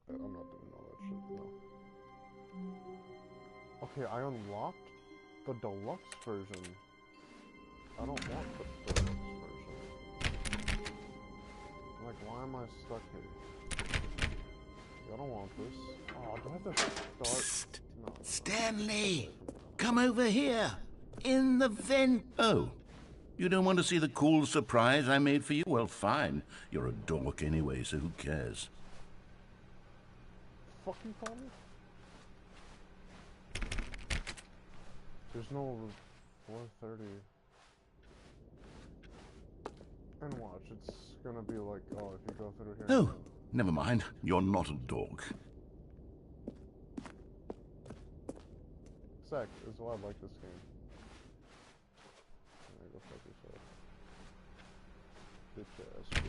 that. I'm not doing all that shit, no. Okay, I unlocked the deluxe version. I don't want the deluxe version. Like, why am I stuck here? I don't want this. Oh, do I have to start? No. Stanley! Come over here! In the vent! Oh, you don't want to see the cool surprise I made for you? Well, fine. You're a dork anyway, so who cares? Fuck you call me? There's no 4:30. And watch, it's gonna be like, oh, if you go through here... Oh, never mind. You're not a dork. Zach, is why I like this game. There, go fuck yourself. Bitch ass, bro.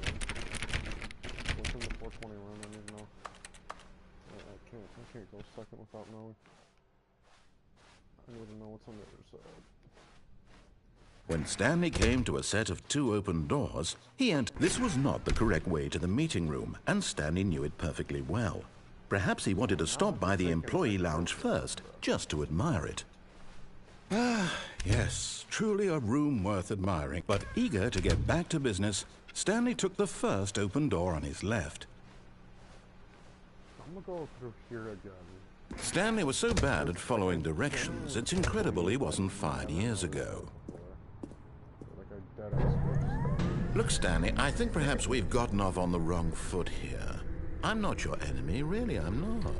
What's in the 420 room? I need to know. I can't go second without knowing. I need to know what's on the other side. When Stanley came to a set of 2 open doors, he entered. This was not the correct way to the meeting room, and Stanley knew it perfectly well. Perhaps he wanted to stop by the employee lounge first, just to admire it. Ah, yes, truly a room worth admiring. But eager to get back to business, Stanley took the first open door on his left. I'm gonna go through here again. Stanley was so bad at following directions, it's incredible he wasn't 5 years ago. Like a dead-ass. Look, Stanley, I think perhaps we've gotten off on the wrong foot here. I'm not your enemy, really, I'm not.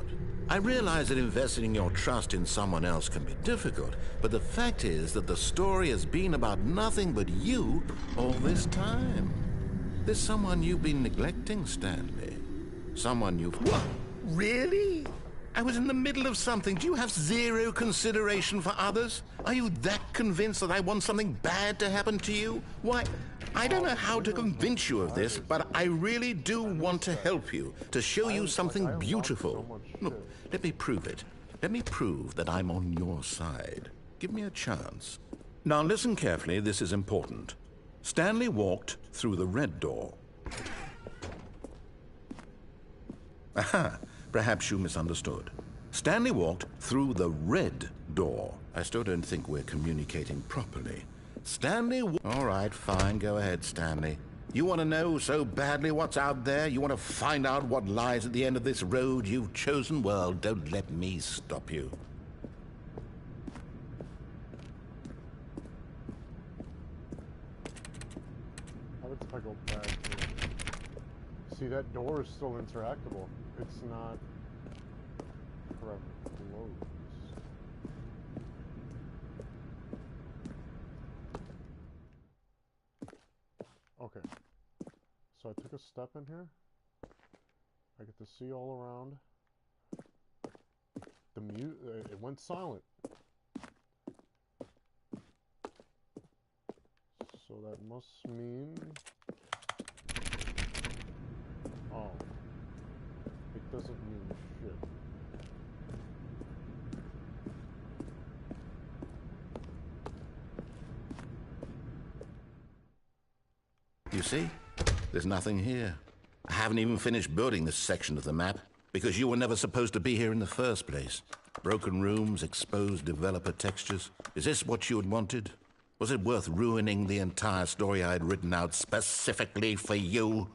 I realize that investing your trust in someone else can be difficult, but the fact is that the story has been about nothing but you all this time. There's someone you've been neglecting, Stanley. Someone you've... What? Really? I was in the middle of something. Do you have zero consideration for others? Are you that convinced that I want something bad to happen to you? Why, I don't know how to convince you of this, but I really do want to help you, to show you something beautiful. Look, let me prove it. Let me prove that I'm on your side. Give me a chance. Now listen carefully, this is important. Stanley walked through the red door. Aha! Perhaps you misunderstood. Stanley walked through the red door. I still don't think we're communicating properly. Stanley... All right, fine. Go ahead, Stanley. You want to know so badly what's out there? You want to find out what lies at the end of this road you've chosen? Well, don't let me stop you. How did I go back here? See, that door is still interactable. It's not forever closed. Okay. So I took a step in here. I get to see all around. The it went silent. So that must mean... Oh. It doesn't mean shit. You see? There's nothing here. I haven't even finished building this section of the map, because you were never supposed to be here in the first place. Broken rooms, exposed developer textures. Is this what you had wanted? Was it worth ruining the entire story I had written out specifically for you?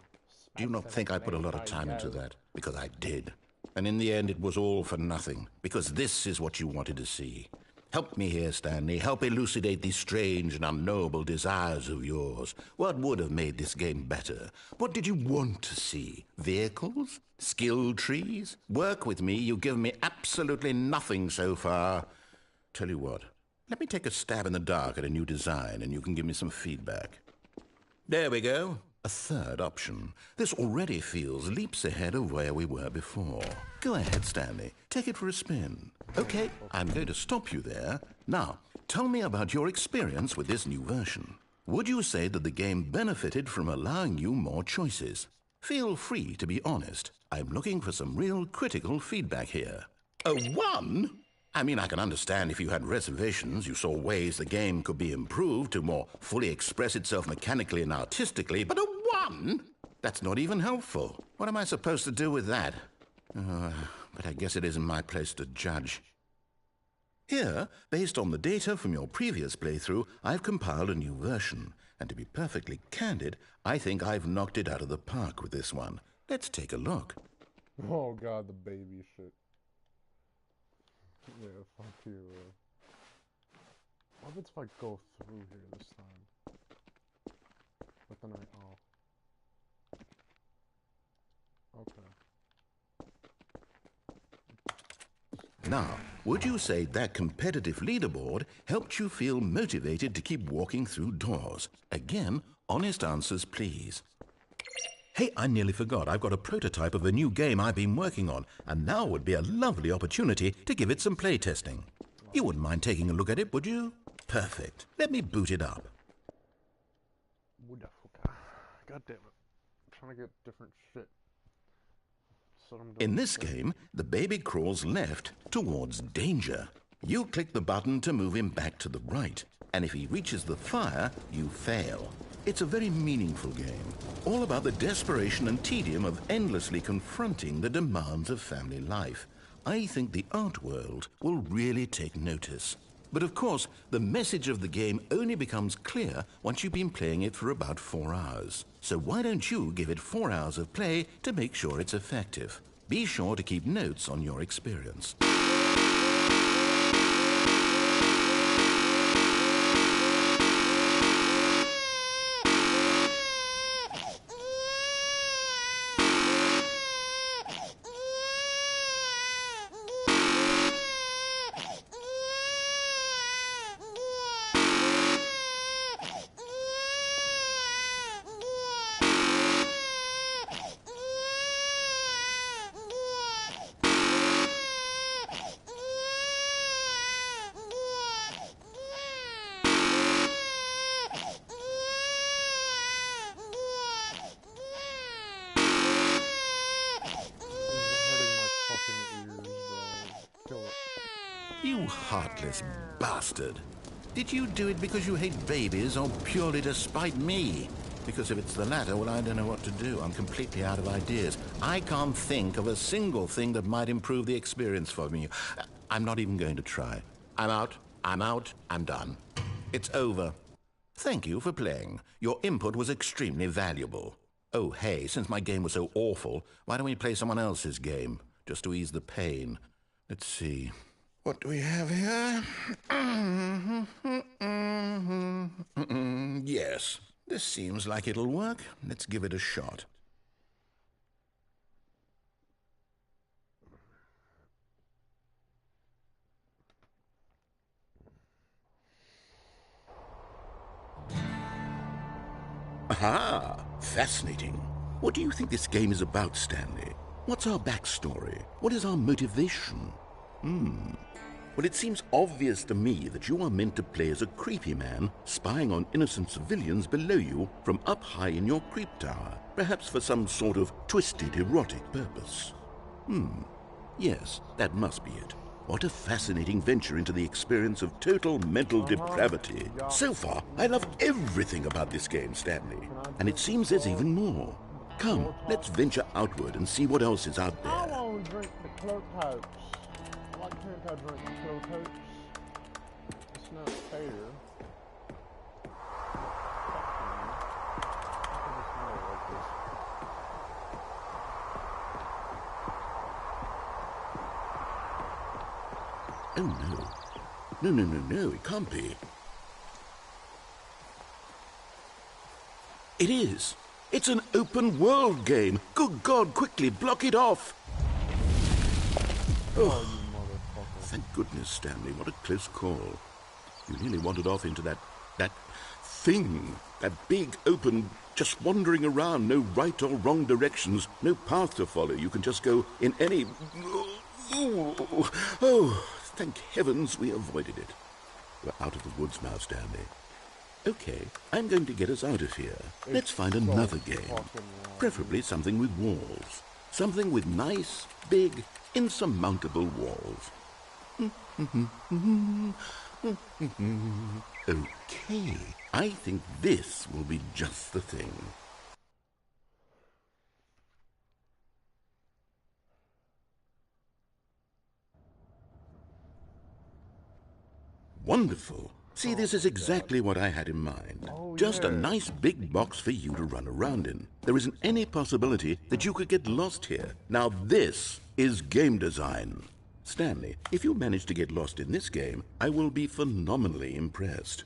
Do you not think I put a lot of time into that? Because I did. And in the end, it was all for nothing. Because this is what you wanted to see. Help me here, Stanley. Help elucidate these strange and unknowable desires of yours. What would have made this game better? What did you want to see? Vehicles? Skill trees? Work with me. You've given me absolutely nothing so far. Tell you what. Let me take a stab in the dark at a new design, and you can give me some feedback. There we go. A third option. This already feels leaps ahead of where we were before. Go ahead, Stanley. Take it for a spin. Okay, I'm going to stop you there. Now, tell me about your experience with this new version. Would you say that the game benefited from allowing you more choices? Feel free to be honest. I'm looking for some real critical feedback here. A 1? I mean, I can understand if you had reservations, you saw ways the game could be improved to more fully express itself mechanically and artistically, but a 1? That's not even helpful. What am I supposed to do with that? But I guess it isn't my place to judge. Here, based on the data from your previous playthrough, I've compiled a new version. And to be perfectly candid, I think I've knocked it out of the park with this one. Let's take a look. Oh god, the baby shit. Yeah, fuck you. What if I go through here this time? But then okay. Now, would you say that competitive leaderboard helped you feel motivated to keep walking through doors? Again, honest answers, please. Hey, I nearly forgot. I've got a prototype of a new game I've been working on, and now would be a lovely opportunity to give it some playtesting. You wouldn't mind taking a look at it, would you? Perfect. Let me boot it up. God damn it. I'm trying to get different shit. In this game, the baby crawls left towards danger. You click the button to move him back to the right, and if he reaches the fire, you fail. It's a very meaningful game, all about the desperation and tedium of endlessly confronting the demands of family life. I think the art world will really take notice. But of course, the message of the game only becomes clear once you've been playing it for about 4 hours. So why don't you give it 4 hours of play to make sure it's effective? Be sure to keep notes on your experience. You heartless bastard. Did you do it because you hate babies or purely to spite me? Because if it's the latter, well, I don't know what to do. I'm completely out of ideas. I can't think of a single thing that might improve the experience for me. I'm not even going to try. I'm out. I'm done. It's over. Thank you for playing. Your input was extremely valuable. Oh, hey, since my game was so awful, why don't we play someone else's game? Just to ease the pain. Let's see. What do we have here? Yes, this seems like it'll work. Let's give it a shot. Aha! Fascinating. What do you think this game is about, Stanley? What's our backstory? What is our motivation? Well, it seems obvious to me that you are meant to play as a creepy man spying on innocent civilians below you from up high in your creep tower, perhaps for some sort of twisted erotic purpose. Yes, that must be it. What a fascinating venture into the experience of total mental depravity. So far, I love everything about this game, Stanley. And it seems there's even more. Come, let's venture outward and see what else is out there. I won't drink the cloak hoax. Why can't I drink the cloak hoax? It's not fair. Oh, no. No, it can't be. It is. It's an open world game. Good God, quickly block it off. Oh, you motherfucker. Thank goodness, Stanley. What a close call. You nearly wandered off into that thing. That big, open, just wandering around. No right or wrong directions. No path to follow. You can just go in any... Oh, thank heavens we avoided it. We're out of the woods now, Stanley. Okay, I'm going to get us out of here. Let's find another game. Preferably something with walls. Something with nice, big, insurmountable walls. Okay, I think this will be just the thing. wonderful. See, this is exactly what I had in mind. Oh, Just a yeah. nice big box for you to run around in. There isn't any possibility that you could get lost here. Now this is game design. Stanley, if you manage to get lost in this game, I will be phenomenally impressed.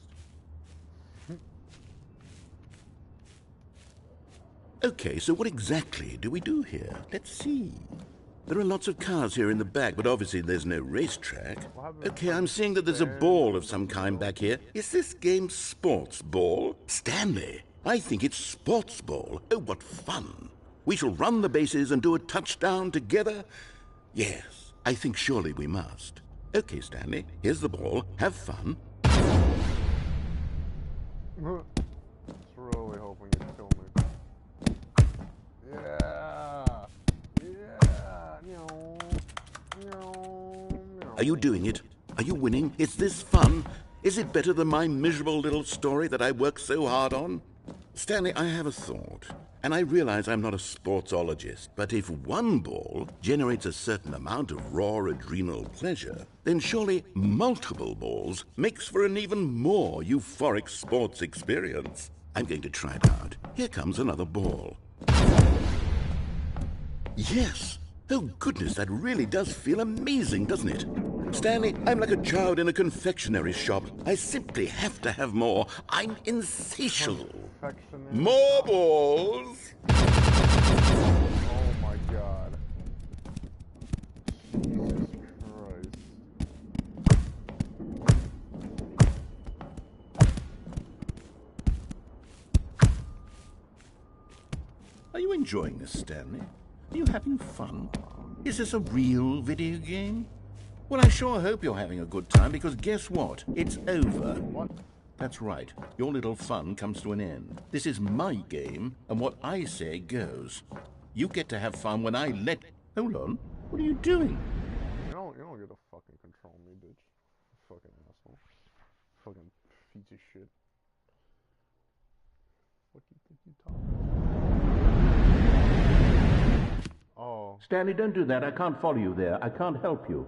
Okay, so what exactly do we do here? Let's see. There are lots of cars here in the back, but obviously there's no racetrack. Okay, I'm seeing that there's a ball of some kind back here. Is this game sports ball? Stanley, I think it's sports ball. Oh, what fun. We shall run the bases and do a touchdown together? Yes, I think surely we must. Okay, Stanley, here's the ball. Have fun. Just really hoping you kill me. Yeah. Yeah. No. Are you doing it? Are you winning? Is this fun? Is it better than my miserable little story that I worked so hard on? Stanley, I have a thought. And I realize I'm not a sportsologist, but if one ball generates a certain amount of raw adrenal pleasure, then surely multiple balls makes for an even more euphoric sports experience. I'm going to try it out. Here comes another ball. Yes! Oh goodness, that really does feel amazing, doesn't it? Stanley, I'm like a child in a confectionery shop. I simply have to have more. I'm insatiable. More balls! Oh my god. Jesus Christ. Are you enjoying this, Stanley? Are you having fun? Is this a real video game? Well, I sure hope you're having a good time, because guess what? It's over. What? That's right. Your little fun comes to an end. This is my game, and what I say goes. You get to have fun when I let... Hold on. What are you doing? You don't get to fucking control me, bitch. Fucking asshole. Fucking piece of shit. What do you think you talking about? Oh. Stanley, don't do that. I can't follow you there. I can't help you.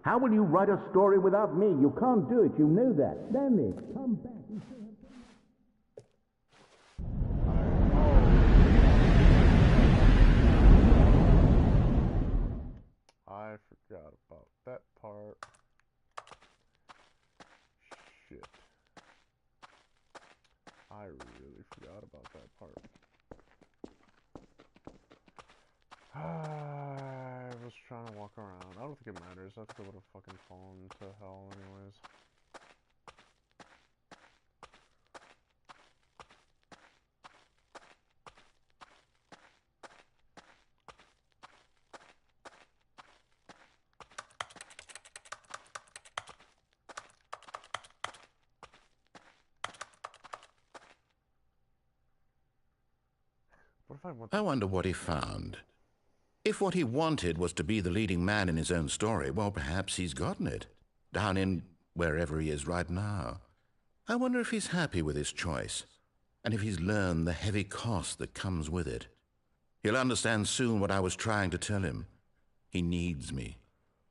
How will you write a story without me? You can't do it. You know that. Stanley, come back. I forgot about that part. Shit. I really forgot about that part. I was trying to walk around. I don't think it matters. I think I would have fucking fallen to hell anyways. What if I want I wonder what he found. If what he wanted was to be the leading man in his own story, well, perhaps he's gotten it. Down in wherever he is right now. I wonder if he's happy with his choice, and if he's learned the heavy cost that comes with it. He'll understand soon what I was trying to tell him. He needs me.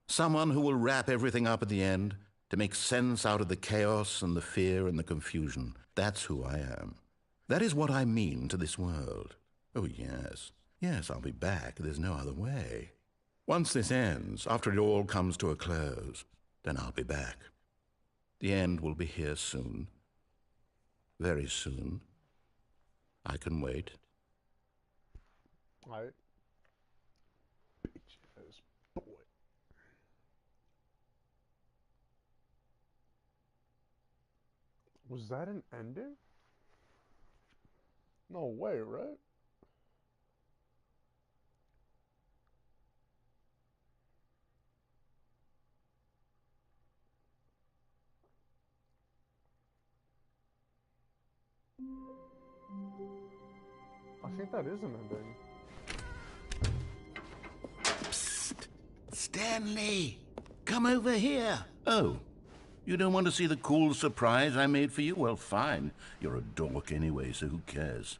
Someone who will wrap everything up at the end, to make sense out of the chaos and the fear and the confusion. That's who I am. That is what I mean to this world. Oh, yes. Yes, I'll be back. There's no other way. Once this ends, after it all comes to a close, then I'll be back. The end will be here soon. Very soon. I can wait. I bitch ass boy. Was that an ending? No way, right? I think that is an ending. Psst! Stanley! Come over here! Oh, you don't want to see the cool surprise I made for you? Well, fine. You're a dork anyway, so who cares?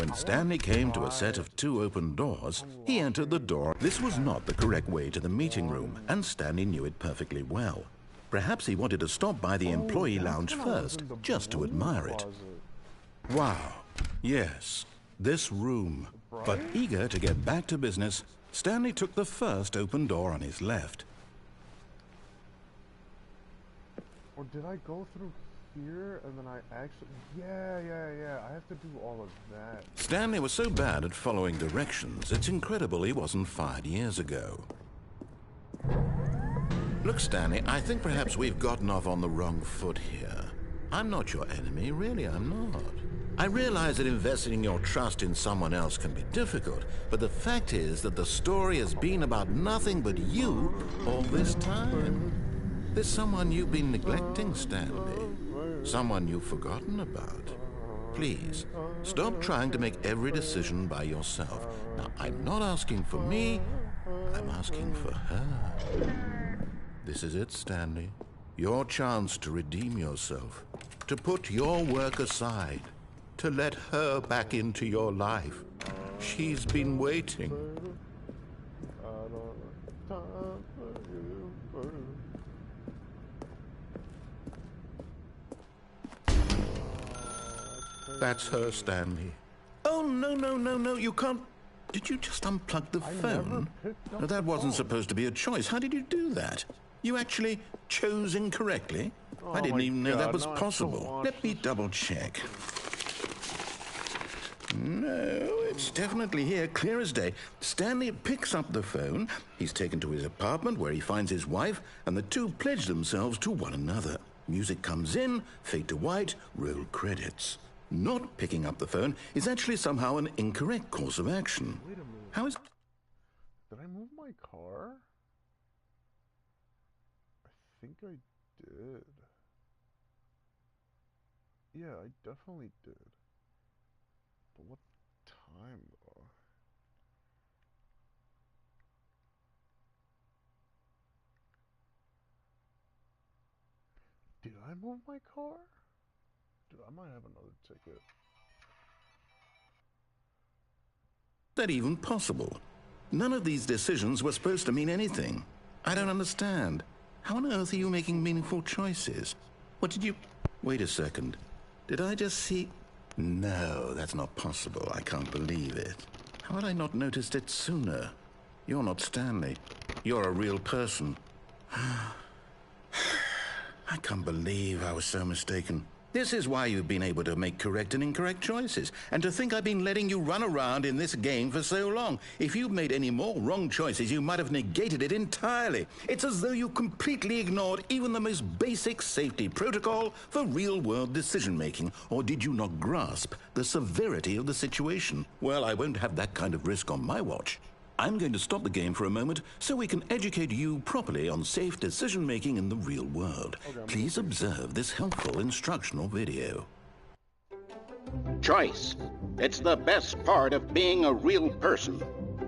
When Stanley came to a set of 2 open doors, he entered the door. This was not the correct way to the meeting room, and Stanley knew it perfectly well. Perhaps he wanted to stop by the employee lounge first, just to admire it. Wow, yes, this room. But eager to get back to business, Stanley took the first open door on his left. Or did I go through here and then I actually... Yeah, I have to do all of that. Stanley was so bad at following directions, it's incredible he wasn't fired years ago. Look, Stanley, I think perhaps we've gotten off on the wrong foot here. I'm not your enemy, really, I'm not. I realize that investing your trust in someone else can be difficult, but the fact is that the story has been about nothing but you all this time. There's someone you've been neglecting, Stanley. Someone you've forgotten about. Please, stop trying to make every decision by yourself. Now, I'm not asking for me, I'm asking for her. This is it, Stanley. Your chance to redeem yourself, to put your work aside, to let her back into your life. She's been waiting. That's her, Stanley. Oh, no, you can't... Did you just unplug the phone? No, that wasn't supposed to be a choice. How did you do that? You actually chose incorrectly? I didn't even know that was possible. Let me double check. No, it's definitely here, clear as day. Stanley picks up the phone. He's taken to his apartment where he finds his wife, and the two pledge themselves to one another. Music comes in, fade to white, roll credits. Not picking up the phone is actually somehow an incorrect course of action. Wait a minute. How is... Did I move my car? I think I did. Yeah, I definitely did. But what time, though? Did I move my car? Dude, I might have another ticket. that even possible? None of these decisions were supposed to mean anything. I don't understand. How on earth are you making meaningful choices? What did you... Wait a second. Did I just see... No, that's not possible. I can't believe it. How had I not noticed it sooner? You're not Stanley. You're a real person. I can't believe I was so mistaken. This is why you've been able to make correct and incorrect choices. And to think I've been letting you run around in this game for so long. If you'd made any more wrong choices, you might have negated it entirely. It's as though you completely ignored even the most basic safety protocol for real-world decision-making. Or did you not grasp the severity of the situation? Well, I won't have that kind of risk on my watch. I'm going to stop the game for a moment so we can educate you properly on safe decision-making in the real world. Please observe this helpful instructional video. Choice. It's the best part of being a real person.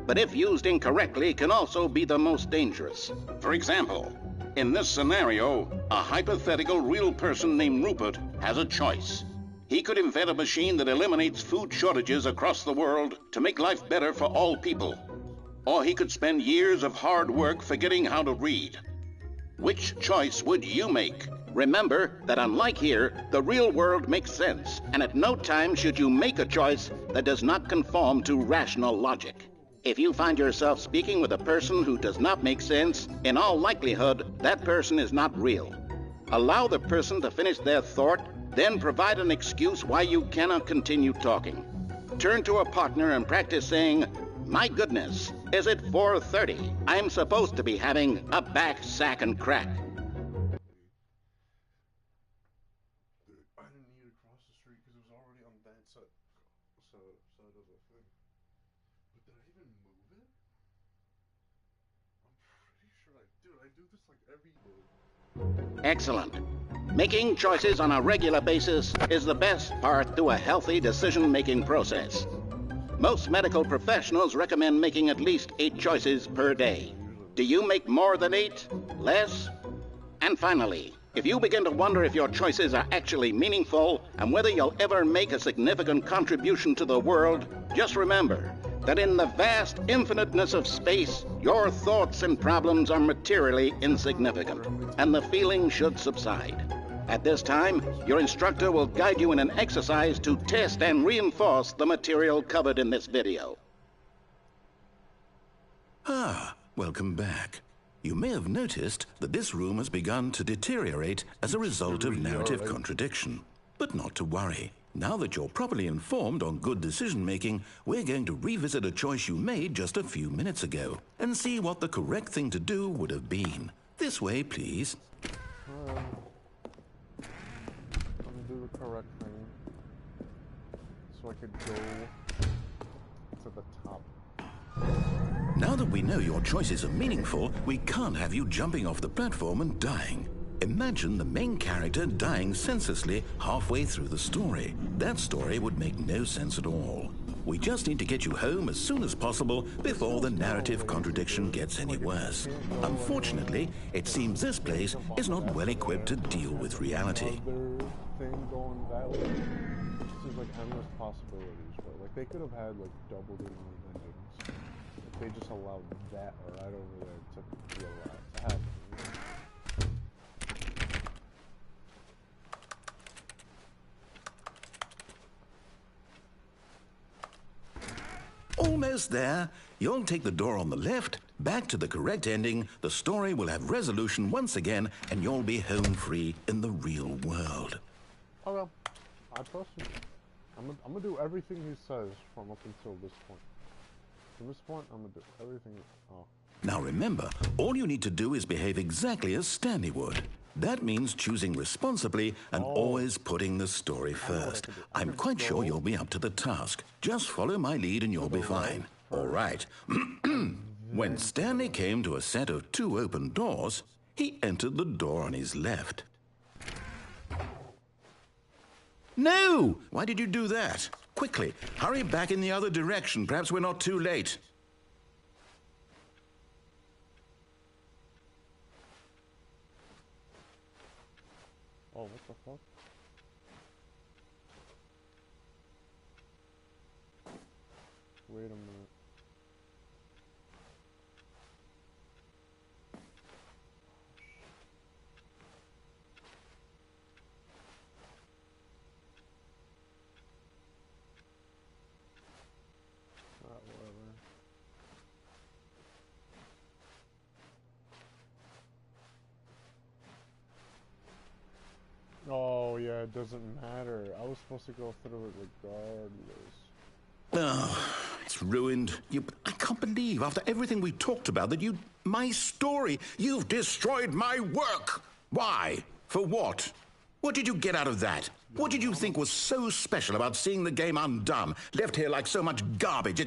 But if used incorrectly, can also be the most dangerous. For example, in this scenario, a hypothetical real person named Rupert has a choice. He could invent a machine that eliminates food shortages across the world to make life better for all people. Or he could spend years of hard work forgetting how to read. Which choice would you make? Remember that unlike here, the real world makes sense, and at no time should you make a choice that does not conform to rational logic. If you find yourself speaking with a person who does not make sense, in all likelihood, that person is not real. Allow the person to finish their thought, then provide an excuse why you cannot continue talking. Turn to a partner and practice saying, "My goodness, is it 4:30? I'm supposed to be having a back, sack, and crack." Dude, I didn't need to cross the street because it was already on that side of the thing. But did I even move it? I'm pretty sure I do this like every day. Excellent. Making choices on a regular basis is the best part to a healthy decision-making process. Most medical professionals recommend making at least 8 choices per day. Do you make more than 8? Less? And finally, If you begin to wonder if your choices are actually meaningful and whether you'll ever make a significant contribution to the world, just remember that in the vast infiniteness of space, your thoughts and problems are materially insignificant, and the feeling should subside. At this time, your instructor will guide you in an exercise to test and reinforce the material covered in this video. Ah, welcome back. You may have noticed that this room has begun to deteriorate as a result of narrative contradiction. But not to worry. Now that you're properly informed on good decision-making, we're going to revisit a choice you made just a few minutes ago and see what the correct thing to do would have been. This way, please. Let me do the correct thing so I could go to the top. Now that we know your choices are meaningful, we can't have you jumping off the platform and dying. Imagine the main character dying senselessly halfway through the story. That story would make no sense at all. We just need to get you home as soon as possible before the narrative contradiction gets any worse. Unfortunately, it seems this place is not well equipped to deal with reality. Thing going that way. Seems like endless possibilities, but like they could have had like double the amount of endings. If they just allowed that right over there to be allowed to happen. Almost there. You'll take the door on the left, back to the correct ending, the story will have resolution once again, and you'll be home free in the real world. Okay, I trust you. I'm gonna do everything he says from up until this point. From this point, I'm gonna do everything. Oh. Now remember, all you need to do is behave exactly as Stanley would. That means choosing responsibly and always putting the story first. I'm quite sure you'll be up to the task. Just follow my lead and you'll be fine. All right. When Stanley came to a set of 2 open doors, he entered the door on his left. No! Why did you do that? Quickly, hurry back in the other direction. Perhaps we're not too late. Oh, what the fuck? Wait a minute. Whatever. Oh, yeah, it doesn't matter. I was supposed to go through it regardless. Oh, it's ruined. I can't believe, after everything we talked about, that my story, you've destroyed my work. Why? For what? What did you get out of that? What did you think was so special about seeing the game undone, left here like so much garbage?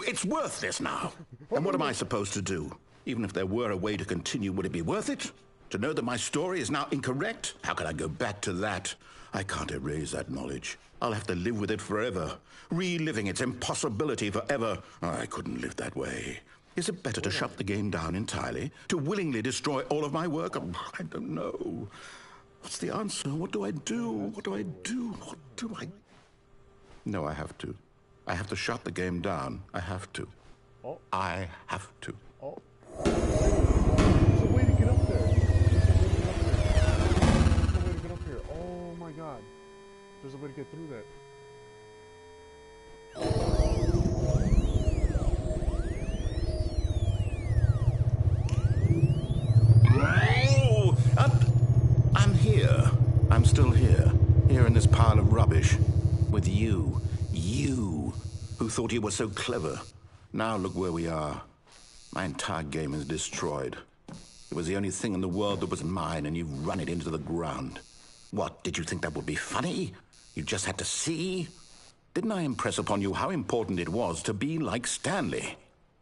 It's worthless now. And what am I supposed to do? Even if there were a way to continue, would it be worth it? To know that my story is now incorrect? How can I go back to that? I can't erase that knowledge. I'll have to live with it forever, reliving its impossibility forever. I couldn't live that way. Is it better to shut the game down entirely? To willingly destroy all of my work? I don't know. What's the answer? What do I do? What do I do? What do I... No, I have to. I have to shut the game down. I have to. Oh. I have to. Oh. There's a way to get up there. There's a way to get up here. Oh my god. There's a way to get through that. Oh! I'm here. I'm still here. Here in this pile of rubbish. With you. You, who thought you were so clever. Now look where we are. My entire game is destroyed. It was the only thing in the world that was mine, and you've run it into the ground. What, did you think that would be funny? You just had to see? Didn't I impress upon you how important it was to be like Stanley?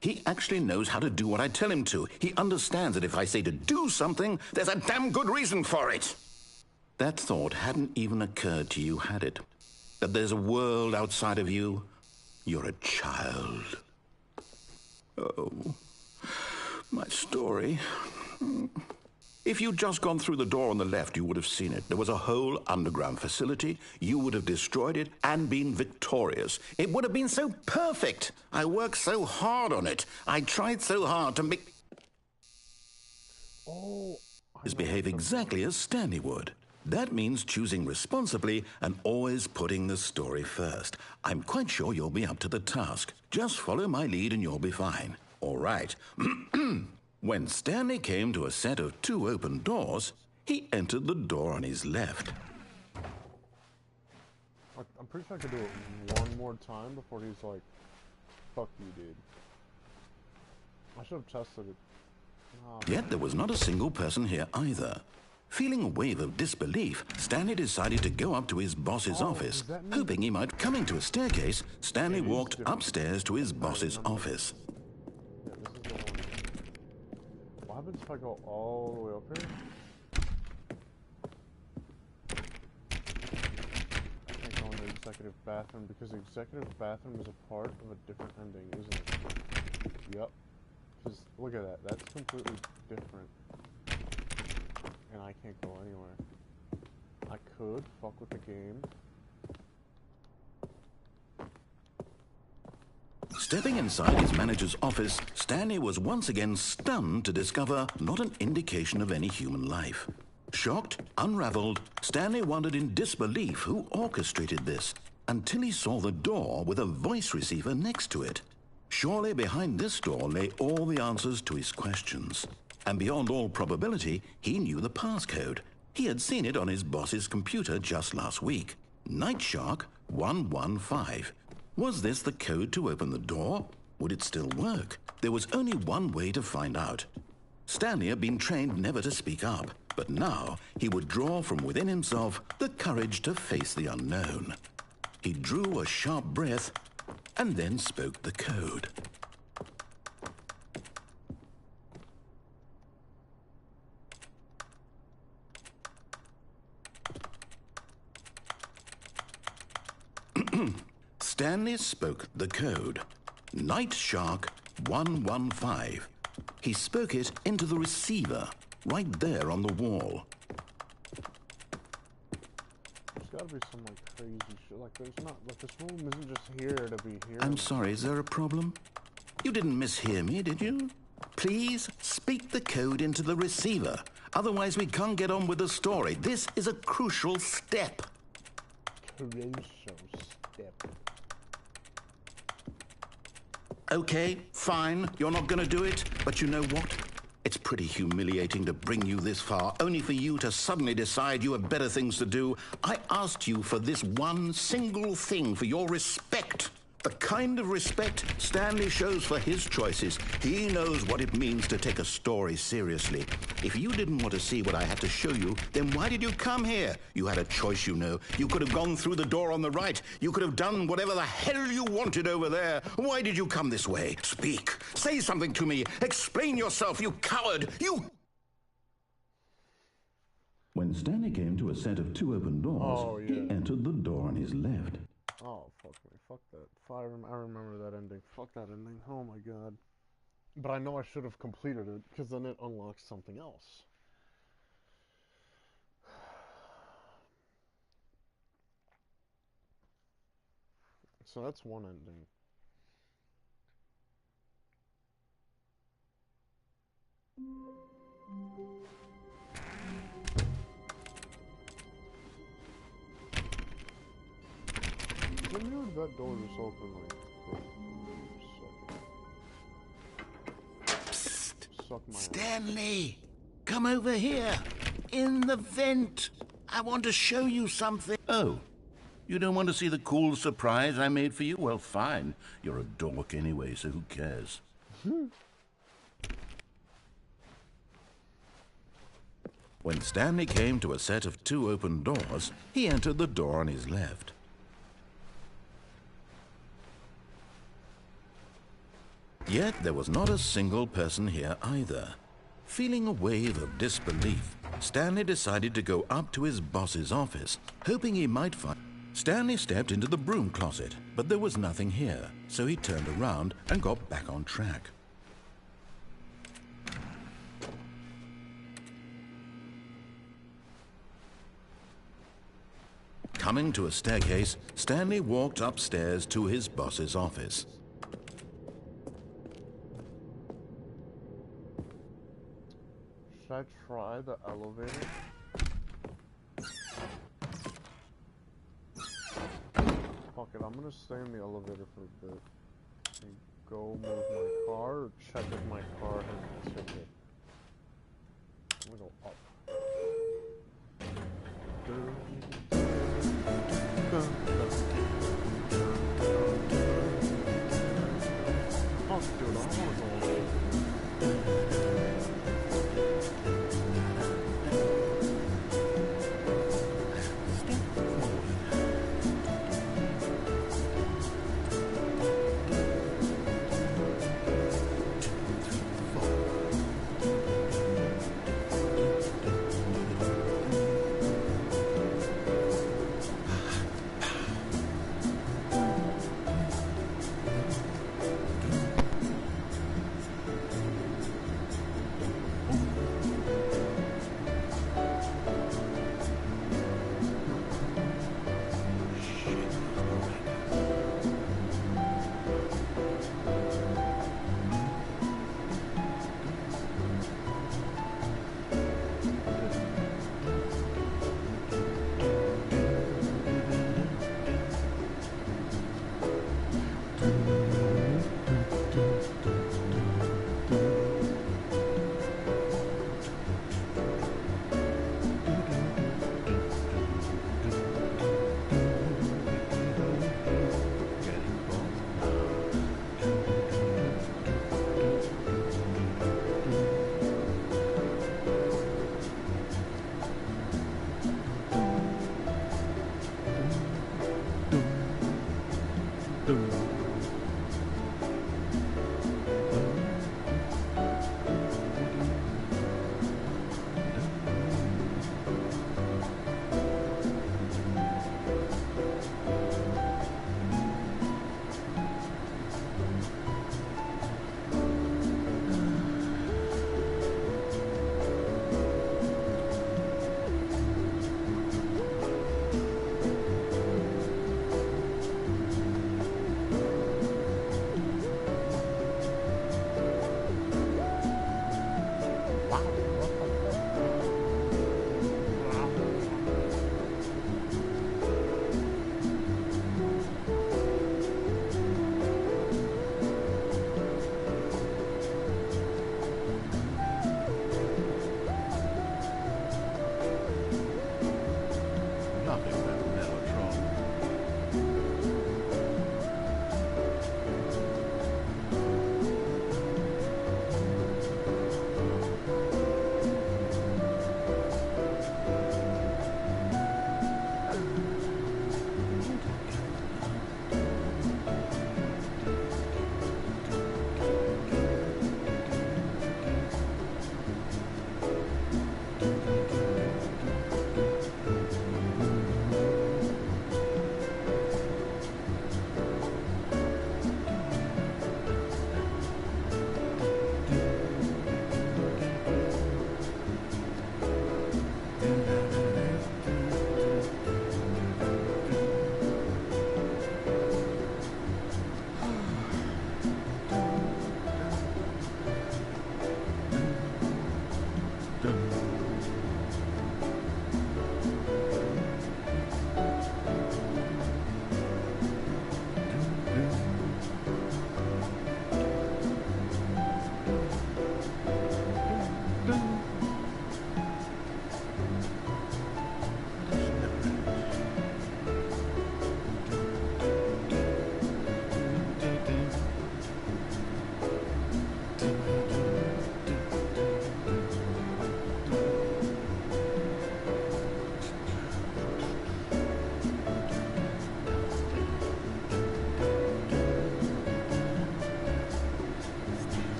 He actually knows how to do what I tell him to. He understands that if I say to do something, there's a damn good reason for it. That thought hadn't even occurred to you, had it? That there's a world outside of you? You're a child. Oh, my story. If you'd just gone through the door on the left, you would have seen it. There was a whole underground facility. You would have destroyed it and been victorious. It would have been so perfect. I worked so hard on it. I tried so hard to make... Oh, behave exactly as Stanley would. That means choosing responsibly and always putting the story first. I'm quite sure you'll be up to the task. Just follow my lead and you'll be fine. All right. When Stanley came to a set of 2 open doors, he entered the door on his left. I'm pretty sure I could do it one more time before he's like, fuck you, dude. I should have tested it. Yet there was not a single person here either. Feeling a wave of disbelief, Stanley decided to go up to his boss's office, hoping he might. Coming to a staircase, Stanley walked upstairs to his boss's office. Yeah, this is the one. What happens if I go all the way up here? I can't go in the executive bathroom because the executive bathroom is a part of a different ending, isn't it? Yep. Just look at that. That's completely different. And I can't go anywhere. I could fuck with the game. Stepping inside his manager's office, Stanley was once again stunned to discover not an indication of any human life. Shocked, unraveled, Stanley wondered in disbelief who orchestrated this, until he saw the door with a voice receiver next to it. Surely behind this door lay all the answers to his questions. And beyond all probability, he knew the passcode. He had seen it on his boss's computer just last week. Night Shark 115. Was this the code to open the door? Would it still work? There was only one way to find out. Stanley had been trained never to speak up, but now he would draw from within himself the courage to face the unknown. He drew a sharp breath and then spoke the code. Stanley spoke the code. Night Shark 115. He spoke it into the receiver, right there on the wall. There's gotta be some like crazy shit. Like there's not, like this room isn't just here to be here. I'm sorry, is there a problem? You didn't mishear me, did you? Please speak the code into the receiver. Otherwise we can't get on with the story. This is a crucial step. Crucial step. Okay, fine, you're not gonna do it, but you know what? It's pretty humiliating to bring you this far, only for you to suddenly decide you have better things to do. I asked you for this one single thing, for your respect. The kind of respect Stanley shows for his choices. He knows what it means to take a story seriously. If you didn't want to see what I had to show you, then why did you come here? You had a choice, you know. You could have gone through the door on the right. You could have done whatever the hell you wanted over there. Why did you come this way? Speak. Say something to me. Explain yourself, you coward. You... When Stanley came to a set of 2 open doors, he entered the door on his left. Oh, fuck me. Fuck that. I remember that ending. Fuck that ending. Oh my god. But I know I should have completed it, because then it unlocks something else. So that's one ending. Let me know if that door just open like for a second. Psst. Suck my Stanley, come over here. In the vent. I want to show you something. Oh, you don't want to see the cool surprise I made for you? Well, fine. You're a dork anyway, so who cares? When Stanley came to a set of 2 open doors, he entered the door on his left. Yet there was not a single person here either. Feeling a wave of disbelief, Stanley decided to go up to his boss's office, hoping he might find... Stanley stepped into the broom closet, but there was nothing here, so he turned around and got back on track. Coming to a staircase, Stanley walked upstairs to his boss's office. Should I try the elevator? Fuck it, I'm gonna stay in the elevator for a bit. And go move my car, or check if my car has a ticket. I'm gonna go up. Fuck, dude, I don't wanna go up.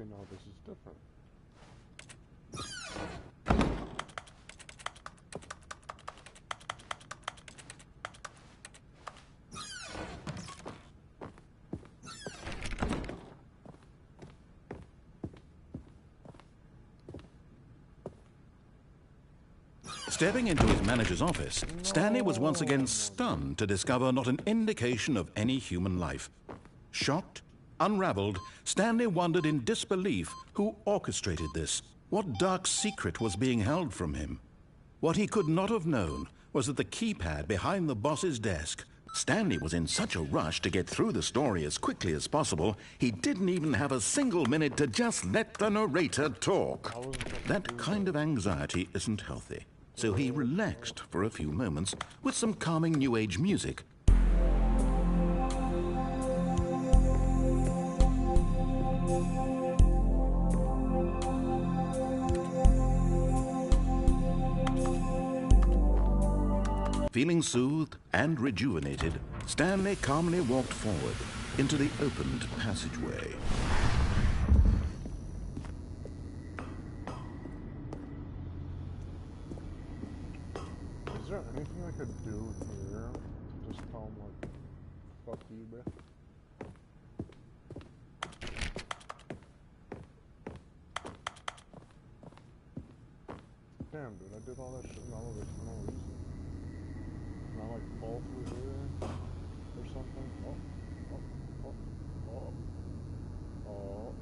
okay, no, this is different. Stepping into his manager's office, Stanley was once again stunned to discover not an indication of any human life. Shocked, unraveled, Stanley wondered in disbelief who orchestrated this. What dark secret was being held from him? What he could not have known was that the keypad behind the boss's desk. Stanley was in such a rush to get through the story as quickly as possible, he didn't even have a single minute to just let the narrator talk. That kind of anxiety isn't healthy. So he relaxed for a few moments with some calming New Age music. Feeling soothed and rejuvenated, Stanley calmly walked forward into the opened passageway. Is there anything I could do here to just tell him, like, fuck you, bro? Damn, dude, I did all that shit and all of it for no reason. Can I, like, fall through here or something? Oh, oh, oh, oh, oh, oh.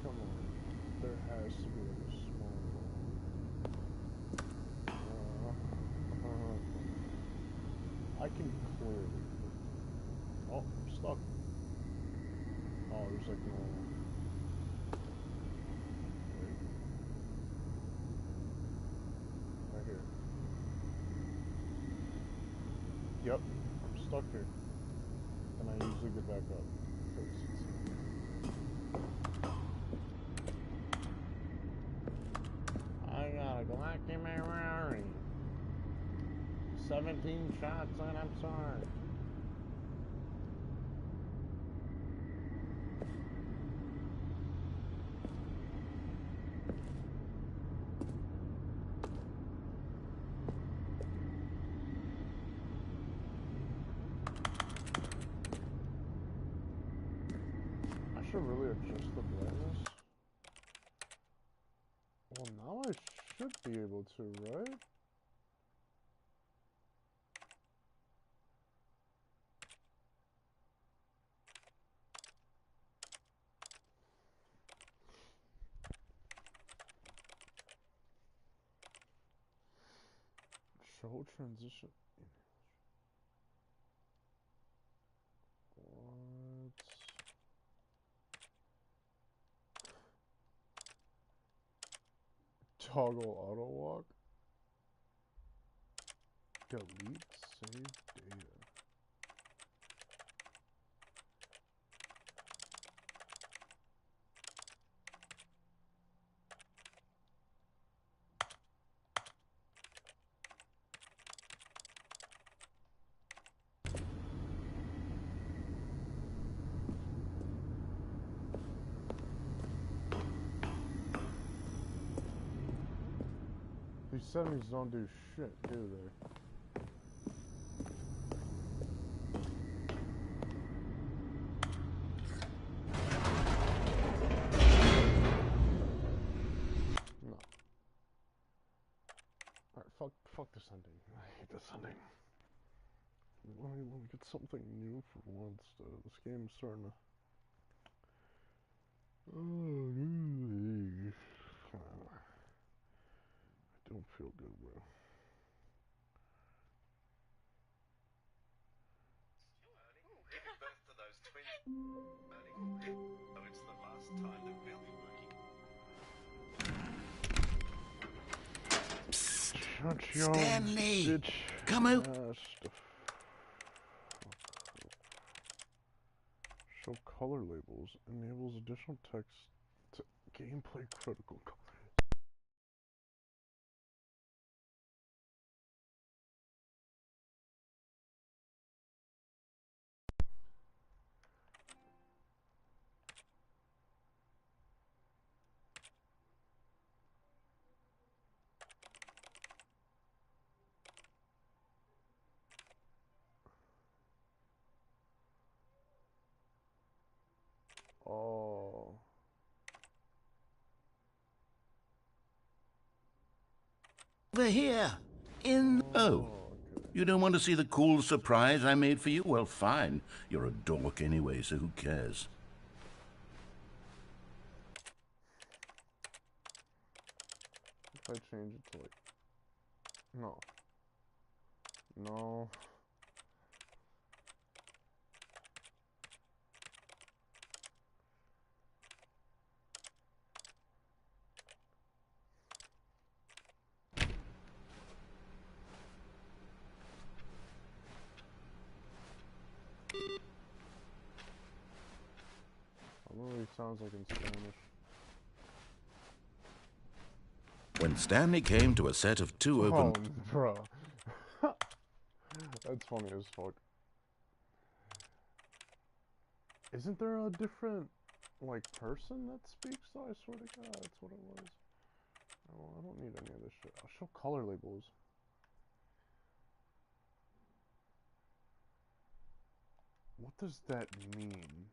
Come on. There has to be like a small one. I can clearly. Oh, I'm stuck. Oh, there's like no. Wait. Right here. Yep, I'm stuck here. And I usually get back up. I got a Glock in my Rari. 17 shots and I'm sorry. I should really adjust the brightness. Well, now I should be able to, right? Show transition. What? Toggle auto walk. Delete save data. These settings don't do shit, do they? No. Alright, fuck this ending. I hate this ending. Let me get something new for once, though. This game's starting to... I don't feel good, bro. Giving birth to those twins. So it's the last time that we'll be working. Psst. Shut your Stanley! bitch Come out! Show color labels enables additional text to gameplay critical color. Over here. In... Oh. You don't want to see the cool surprise I made for you? Well, fine. You're a dork anyway, so who cares? If I change it to like... No. No. It literally sounds like in Spanish. When Stanley came to a set of two open... Oh, bro. That's funny as fuck. Isn't there a different, like, person that speaks though? I swear to God, that's what it was. Oh, I don't need any of this shit. I'll show color labels. What does that mean?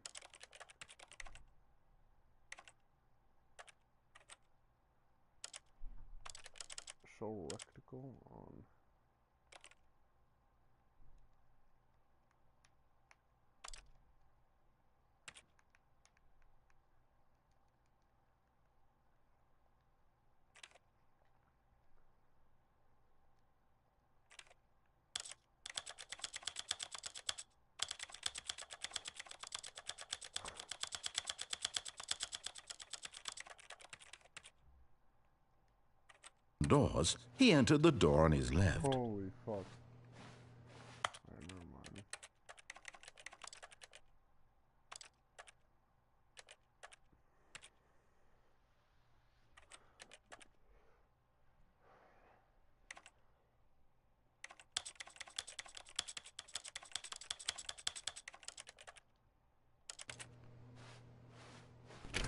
Show rectangle on. doors, he entered the door on his left. Holy fuck. Alright, never mind.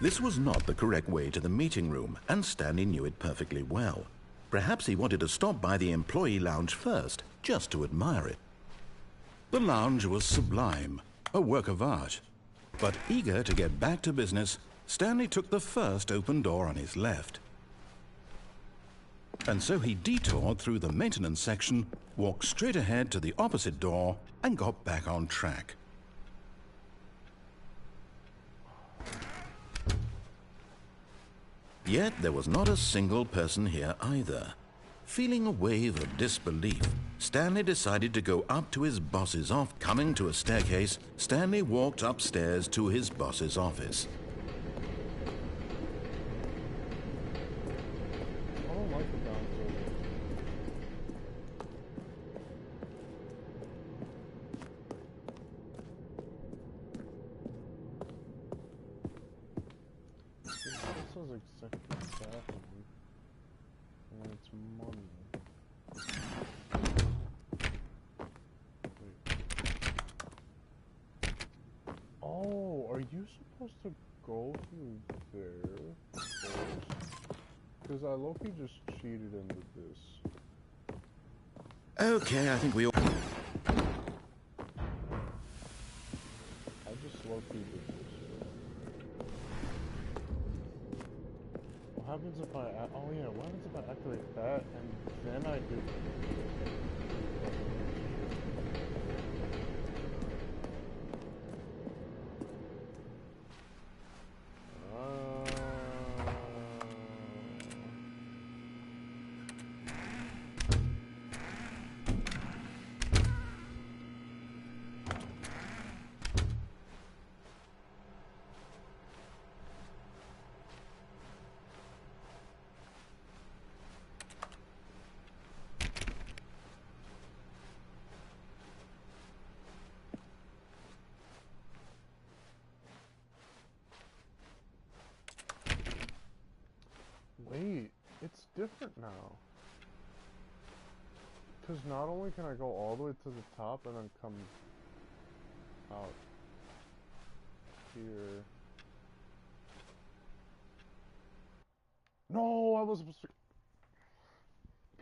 This was not the correct way to the meeting room, and Stanley knew it perfectly well. Perhaps he wanted to stop by the employee lounge first, just to admire it. The lounge was sublime, a work of art. But eager to get back to business, Stanley took the first open door on his left. And so he detoured through the maintenance section, walked straight ahead to the opposite door, and got back on track. Yet there was not a single person here either. Feeling a wave of disbelief, Stanley decided to go up to his boss's office. Coming to a staircase, Stanley walked upstairs to his boss's office. I don't like the downstairs. This says executive bathroom. And it's money. Wait. Oh, are you supposed to go through there first? Because I low-key just cheated into this. Okay, I think we all... I just low-key did this. What happens if I... Oh yeah, what happens if I activate that and then I do... Wait, it's different now. Because not only can I go all the way to the top and then come out here. No, I wasn't supposed to.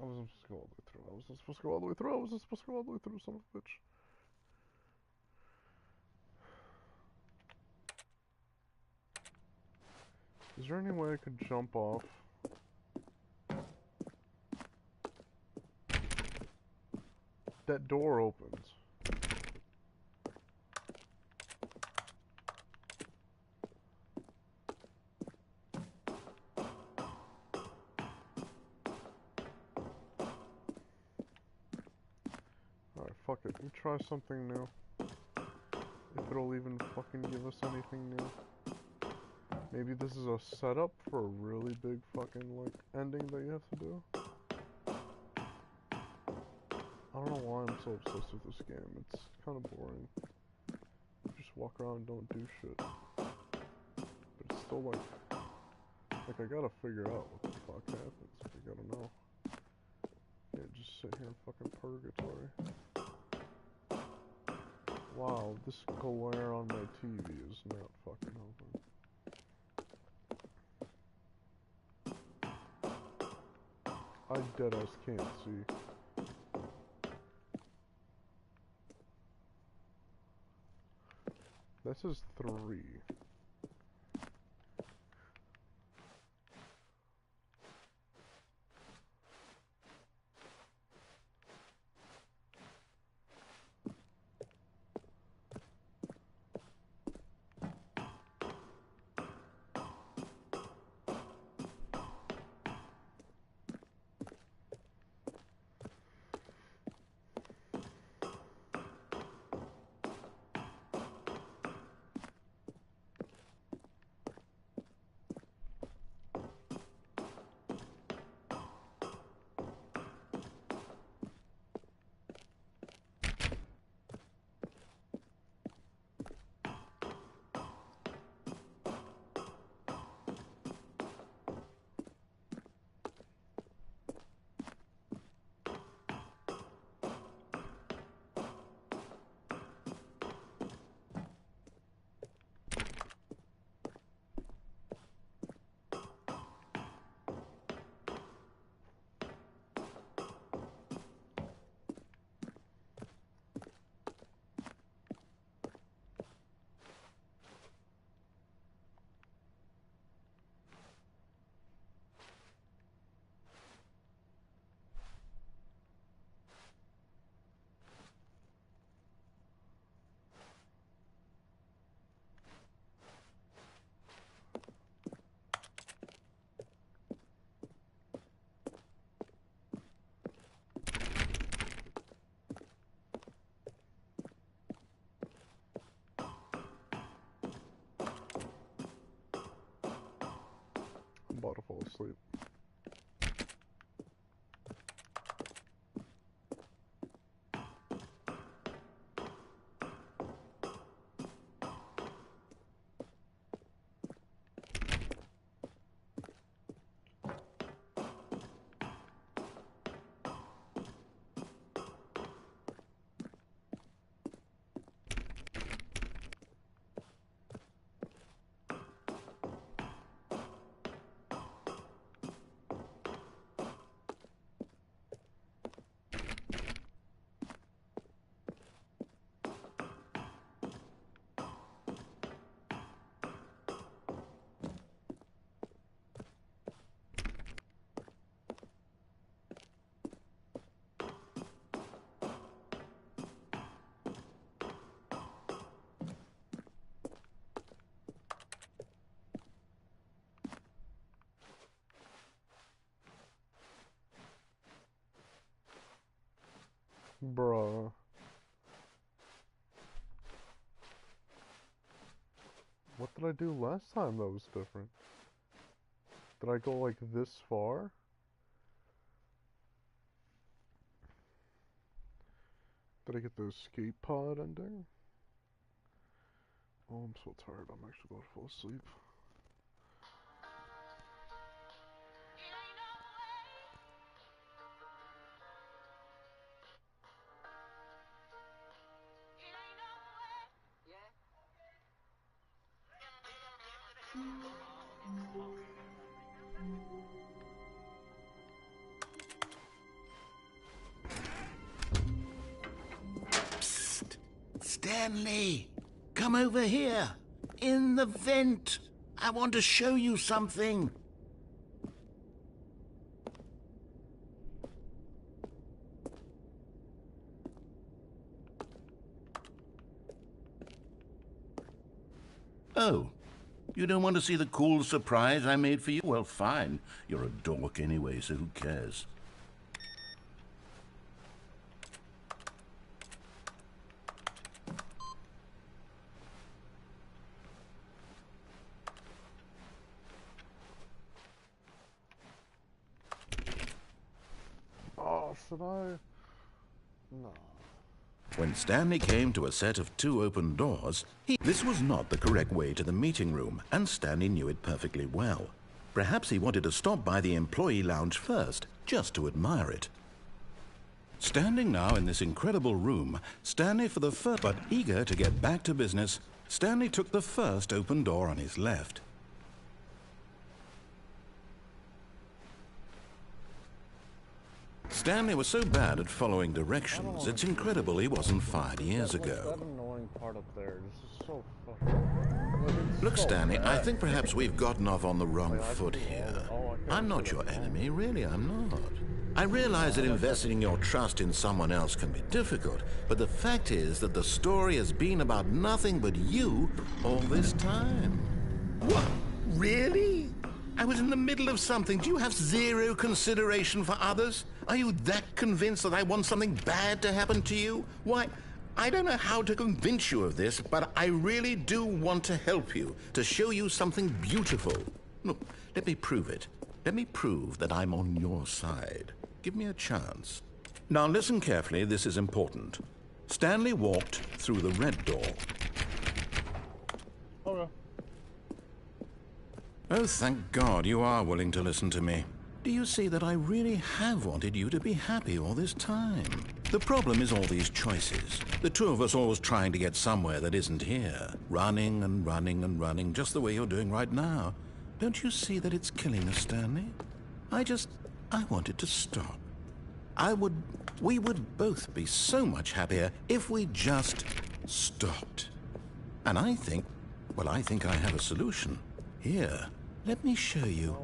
I wasn't supposed to go all the way through. I wasn't supposed to go all the way through. I wasn't supposed to go all the way through, son of a bitch. Is there any way I could jump off? That door opens. Alright, fuck it. We try something new. If it'll even fucking give us anything new. Maybe this is a setup for a really big fucking, like, ending that you have to do. I don't know why I'm so obsessed with this game. It's kind of boring. You just walk around and don't do shit. But it's still like I gotta figure out what the fuck happens. I gotta know. Can't just sit here in fucking purgatory. Wow, this glare on my TV is not fucking helping. I deadass can't see. This is 3. I'm about to fall asleep. Bruh. What did I do last time that was different? Did I go like this far? Did I get the escape pod ending? Oh, I'm so tired. I'm actually about to fall asleep. Psst! Stanley! Come over here! In the vent! I want to show you something! Oh, you don't want to see the cool surprise I made for you? Well, fine. You're a dork anyway, so who cares? Oh, should I? No. When Stanley came to a set of 2 open doors, this was not the correct way to the meeting room, and Stanley knew it perfectly well. Perhaps he wanted to stop by the employee lounge first, just to admire it. Standing now in this incredible room, Stanley for the first, but eager to get back to business, Stanley took the first open door on his left. Stanley was so bad at following directions, it's incredible he wasn't fired years ago. That annoying part up there, this is so fucking... Look, Stanley, I think perhaps we've gotten off on the wrong foot here. I'm not your enemy, really, I'm not. I realize that investing your trust in someone else can be difficult, but the fact is that the story has been about nothing but you all this time. What? Really? I was in the middle of something. Do you have zero consideration for others? Are you that convinced that I want something bad to happen to you? Why, I don't know how to convince you of this, but I really do want to help you, to show you something beautiful. Look, let me prove it. Let me prove that I'm on your side. Give me a chance. Now listen carefully, this is important. Stanley walked through the red door. Okay. Oh, thank God you are willing to listen to me. Do you see that I really have wanted you to be happy all this time? The problem is all these choices. The two of us always trying to get somewhere that isn't here. Running and running and running, just the way you're doing right now. Don't you see that it's killing us, Stanley? I wanted to stop. We would both be so much happier if we just stopped. And I think I have a solution. Here, let me show you.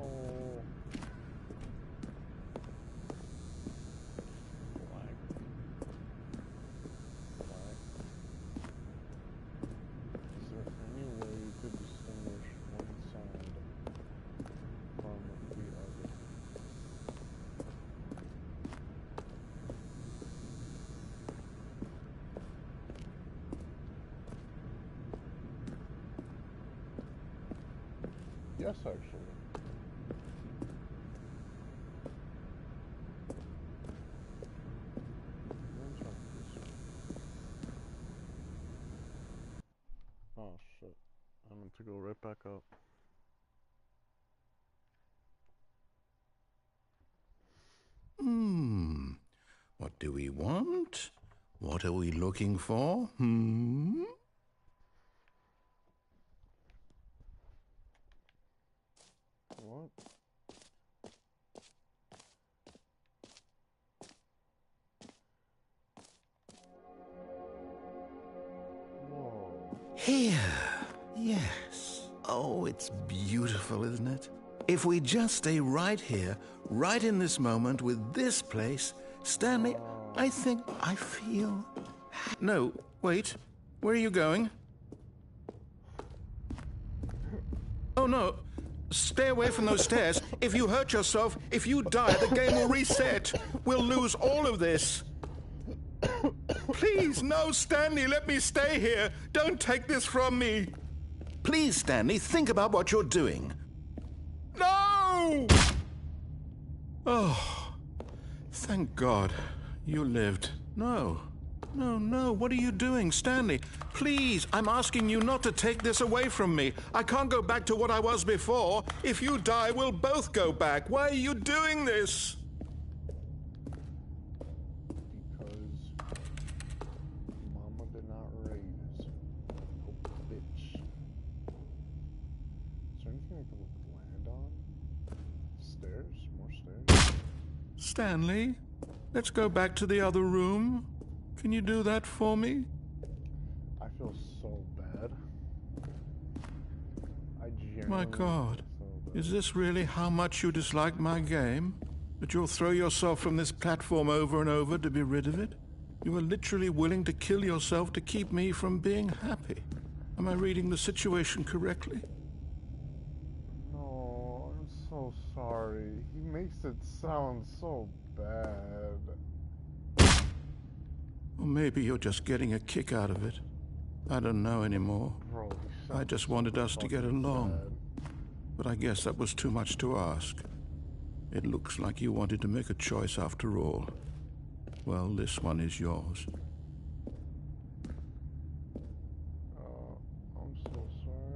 Is there any way you could distinguish one side from the other? Yes, actually. Oh shit. I meant to go right back up. What do we want? What are we looking for? What? Whoa. Here. Yes. Oh, it's beautiful, isn't it? If we just stay right here, right in this moment with this place, Stanley, I think I feel... No, wait. Where are you going? Oh, no. Stay away from those stairs. If you hurt yourself, if you die, the game will reset. We'll lose all of this. Please, no, Stanley, let me stay here. Don't take this from me. Please, Stanley, think about what you're doing. No! Oh, thank God you lived. No, what are you doing, Stanley? Please, I'm asking you not to take this away from me. I can't go back to what I was before. If you die, we'll both go back. Why are you doing this? Because Mama did not raise a bitch. Is there anything I could land on? Stairs? More stairs? Stanley, let's go back to the other room. Can you do that for me? I feel so bad. I genuinely My God, feel so bad. is this really how much you dislike my game? That you'll throw yourself from this platform over and over to be rid of it? You are literally willing to kill yourself to keep me from being happy. Am I reading the situation correctly? No, I'm so sorry. He makes it sound so bad. Or maybe you're just getting a kick out of it. I don't know anymore. Bro, he I sounds just so wanted us to get fucking along. sad. But I guess that was too much to ask. It looks like you wanted to make a choice after all. Well, this one is yours. I'm so sorry.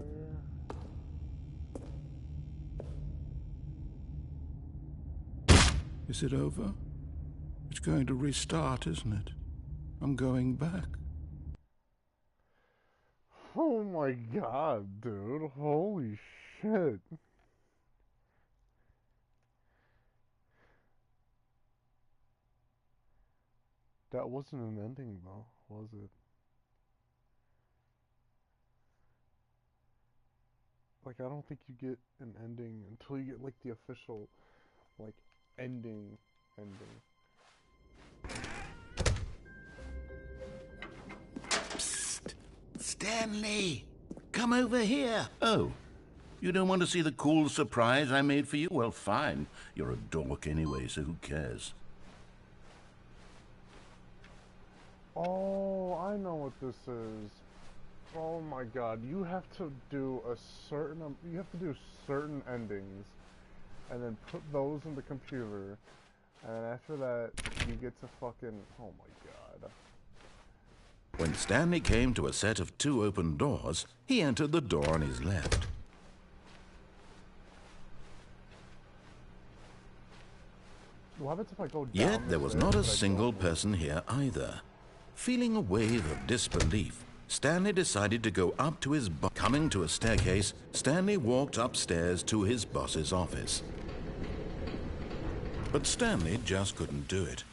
Is it over? It's going to restart, isn't it? I'm going back. Oh my god, dude. Holy shit. That wasn't an ending, though, was it? Like, I don't think you get an ending until you get, like, the official, like, ending. Psst! Stanley! Come over here! Oh, you don't want to see the cool surprise I made for you? Well, fine. You're a dork anyway, so who cares? Oh, I know what this is. Oh my god, you have to do certain endings, and then put those in the computer, and after that, you get to fucking, oh my god. When Stanley came to a set of 2 open doors, he entered the door on his left. What happens if I go down Yet there this was way? not a Should I go single up? person here either. Feeling a wave of disbelief, Stanley decided to go up to his boss. Coming to a staircase, Stanley walked upstairs to his boss's office. But Stanley just couldn't do it.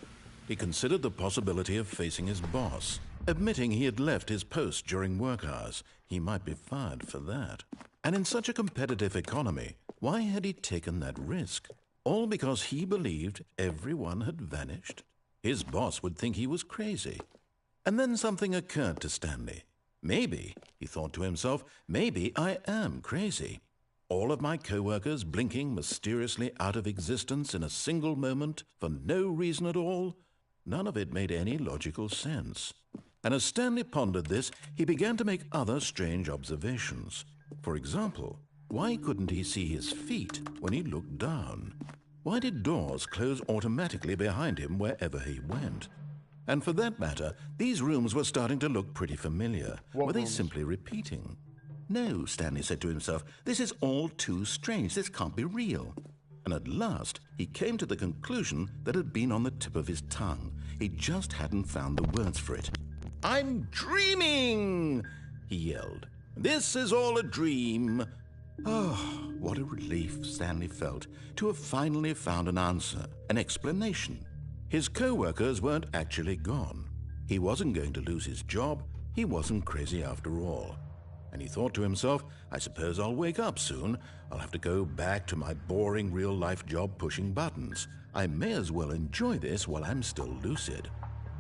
He considered the possibility of facing his boss. Admitting he had left his post during work hours, he might be fired for that. And in such a competitive economy, why had he taken that risk? All because he believed everyone had vanished? His boss would think he was crazy. And then something occurred to Stanley. Maybe, he thought to himself, maybe I am crazy. All of my co-workers blinking mysteriously out of existence in a single moment for no reason at all? None of it made any logical sense. And as Stanley pondered this, he began to make other strange observations. For example, why couldn't he see his feet when he looked down? Why did doors close automatically behind him wherever he went? And for that matter, these rooms were starting to look pretty familiar. What Were they rooms? simply repeating? No, Stanley said to himself, this is all too strange. This can't be real. And at last, he came to the conclusion that had been on the tip of his tongue. He just hadn't found the words for it. I'm dreaming, he yelled. This is all a dream. Oh, what a relief Stanley felt to have finally found an answer, an explanation. His co-workers weren't actually gone. He wasn't going to lose his job. He wasn't crazy after all. And he thought to himself, I suppose I'll wake up soon. I'll have to go back to my boring real-life job pushing buttons. I may as well enjoy this while I'm still lucid.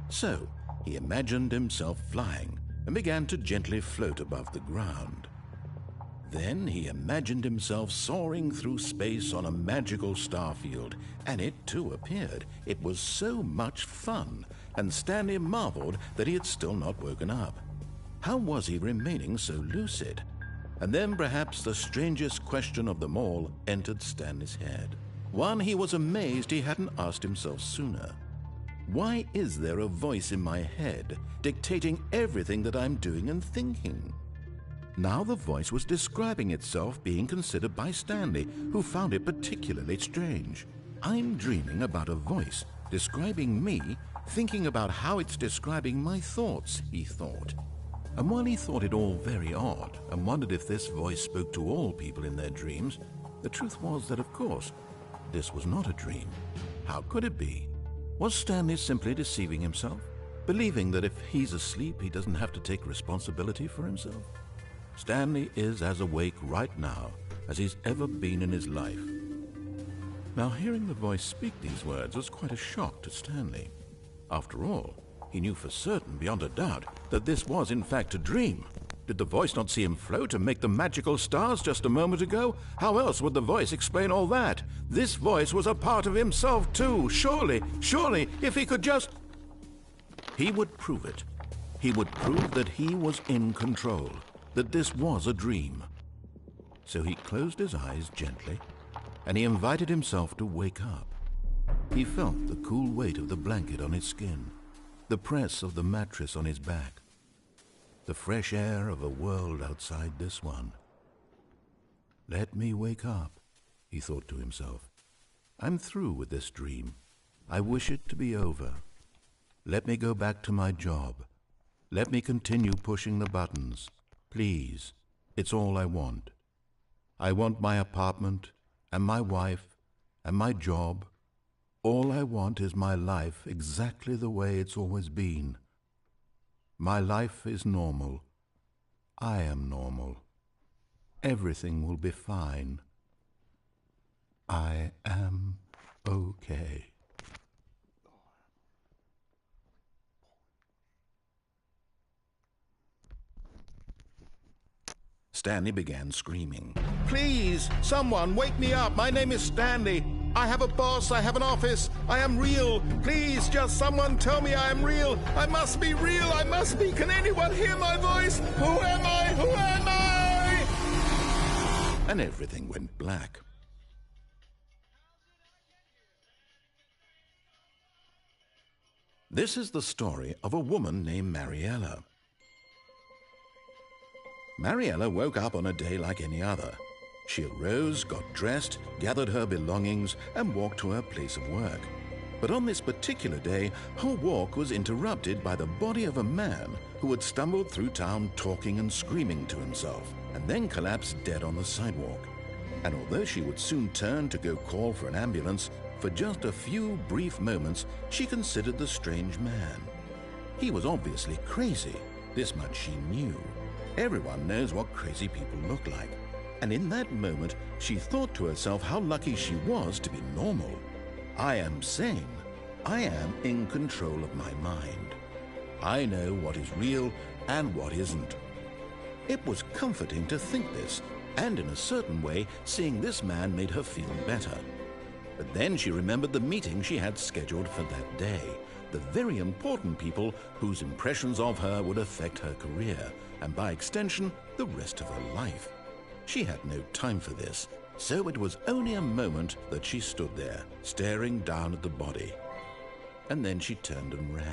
So, he imagined himself flying and began to gently float above the ground. Then he imagined himself soaring through space on a magical starfield, and it too appeared. It was so much fun, and Stanley marveled that he had still not woken up. How was he remaining so lucid? And then perhaps the strangest question of them all entered Stanley's head. One he was amazed he hadn't asked himself sooner. Why is there a voice in my head dictating everything that I'm doing and thinking? Now the voice was describing itself being considered by Stanley, who found it particularly strange. I'm dreaming about a voice describing me, thinking about how it's describing my thoughts, he thought. And while he thought it all very odd and wondered if this voice spoke to all people in their dreams, the truth was that, of course, this was not a dream. How could it be? Was Stanley simply deceiving himself, believing that if he's asleep, he doesn't have to take responsibility for himself? Stanley is as awake right now as he's ever been in his life. Now, hearing the voice speak these words was quite a shock to Stanley. After all, he knew for certain, beyond a doubt, that this was in fact a dream. Did the voice not see him float and make the magical stars just a moment ago? How else would the voice explain all that? This voice was a part of himself too. Surely, if he could just... He would prove it. He would prove that he was in control, that this was a dream. So he closed his eyes gently, and he invited himself to wake up. He felt the cool weight of the blanket on his skin, the press of the mattress on his back, the fresh air of a world outside this one. Let me wake up, he thought to himself. I'm through with this dream. I wish it to be over. Let me go back to my job. Let me continue pushing the buttons. Please, it's all I want. I want my apartment, and my wife, and my job. All I want is my life exactly the way it's always been. My life is normal. I am normal. Everything will be fine. I am okay. Stanley began screaming. Please, someone, wake me up. My name is Stanley. I have a boss. I have an office. I am real. Please, just someone tell me I am real. I must be real. I must be. Can anyone hear my voice? Who am I? Who am I? And everything went black. This is the story of a woman named Mariella. Mariella woke up on a day like any other. She arose, got dressed, gathered her belongings, and walked to her place of work. But on this particular day, her walk was interrupted by the body of a man who had stumbled through town talking and screaming to himself, and then collapsed dead on the sidewalk. And although she would soon turn to go call for an ambulance, for just a few brief moments she considered the strange man. He was obviously crazy. This much she knew. Everyone knows what crazy people look like. And in that moment, she thought to herself how lucky she was to be normal. I am sane. I am in control of my mind. I know what is real and what isn't. It was comforting to think this, and in a certain way, seeing this man made her feel better. But then she remembered the meeting she had scheduled for that day, the very important people whose impressions of her would affect her career, and by extension, the rest of her life. She had no time for this, so it was only a moment that she stood there, staring down at the body. And then she turned and ran.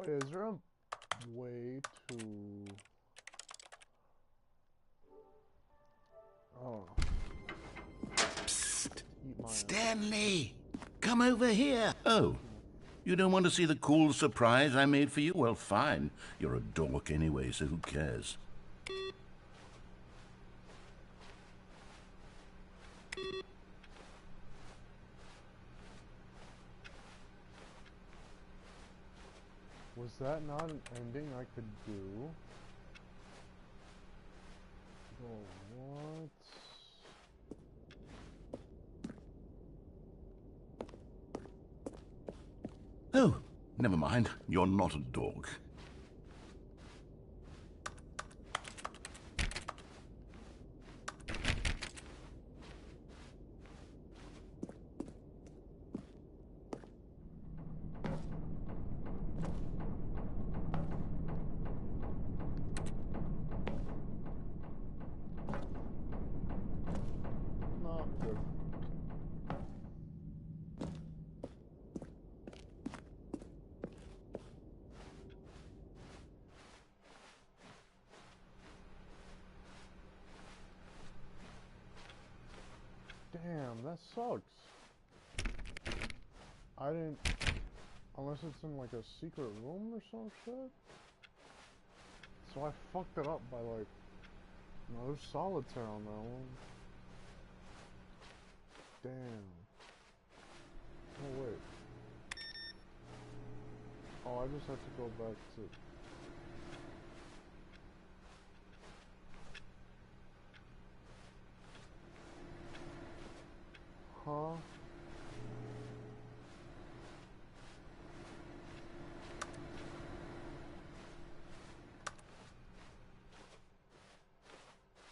Oh yeah, is there a way to... Oh. Psst! Stanley! Come over here! Oh, you don't want to see the cool surprise I made for you? Well, fine. You're a dork anyway, so who cares? Was that not an ending I could do? Oh, what? Oh, never mind. You're not a dog. Not good. sucks. I didn't... Unless it's in like a secret room or some shit. So I fucked it up by like... No, there's solitaire on that one. Damn. Oh wait. Oh, I just have to go back to... Huh?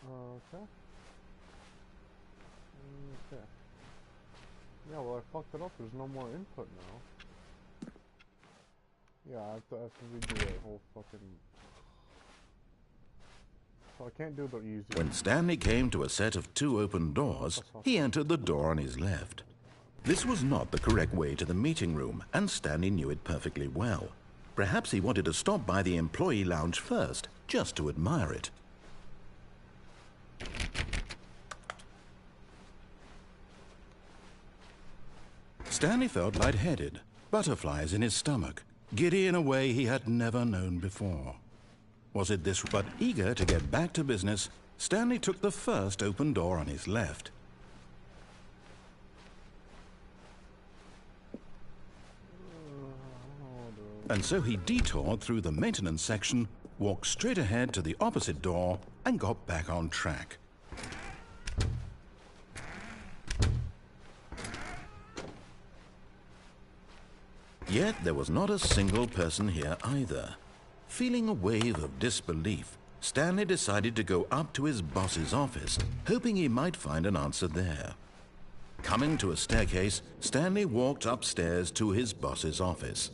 Okay. Okay. Yeah, well I fucked it up. There's no more input now. Yeah, I have to redo that whole fucking... So I can't do the easy... When Stanley came to a set of 2 open doors, he entered the door on his left. This was not the correct way to the meeting room, and Stanley knew it perfectly well. Perhaps he wanted to stop by the employee lounge first, just to admire it. Stanley felt lightheaded, butterflies in his stomach, giddy in a way he had never known before. Was it this? But eager to get back to business, Stanley took the first open door on his left. And so he detoured through the maintenance section, walked straight ahead to the opposite door, and got back on track. Yet there was not a single person here either. Feeling a wave of disbelief, Stanley decided to go up to his boss's office, hoping he might find an answer there. Coming to a staircase, Stanley walked upstairs to his boss's office.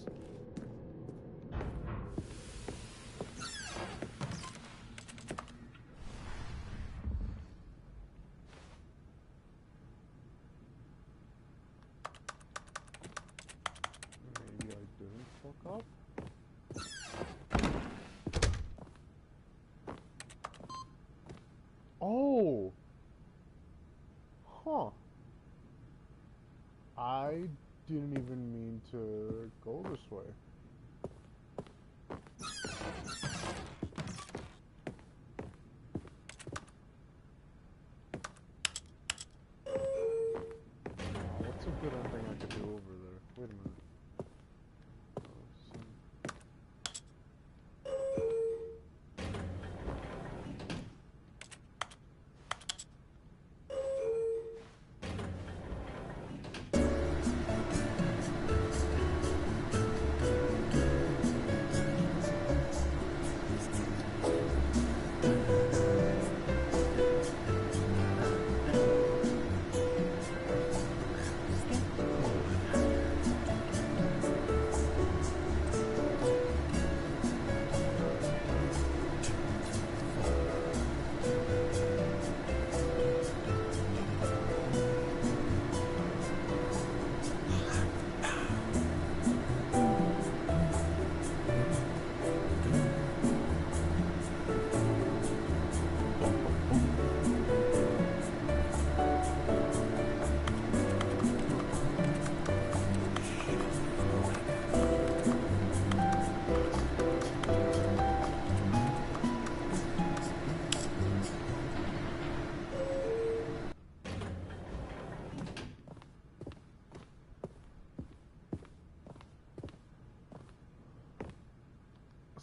Maybe I didn't fuck up? Oh! Huh. I didn't even mean to go this way. What's a good ending I could do over there? Wait a minute.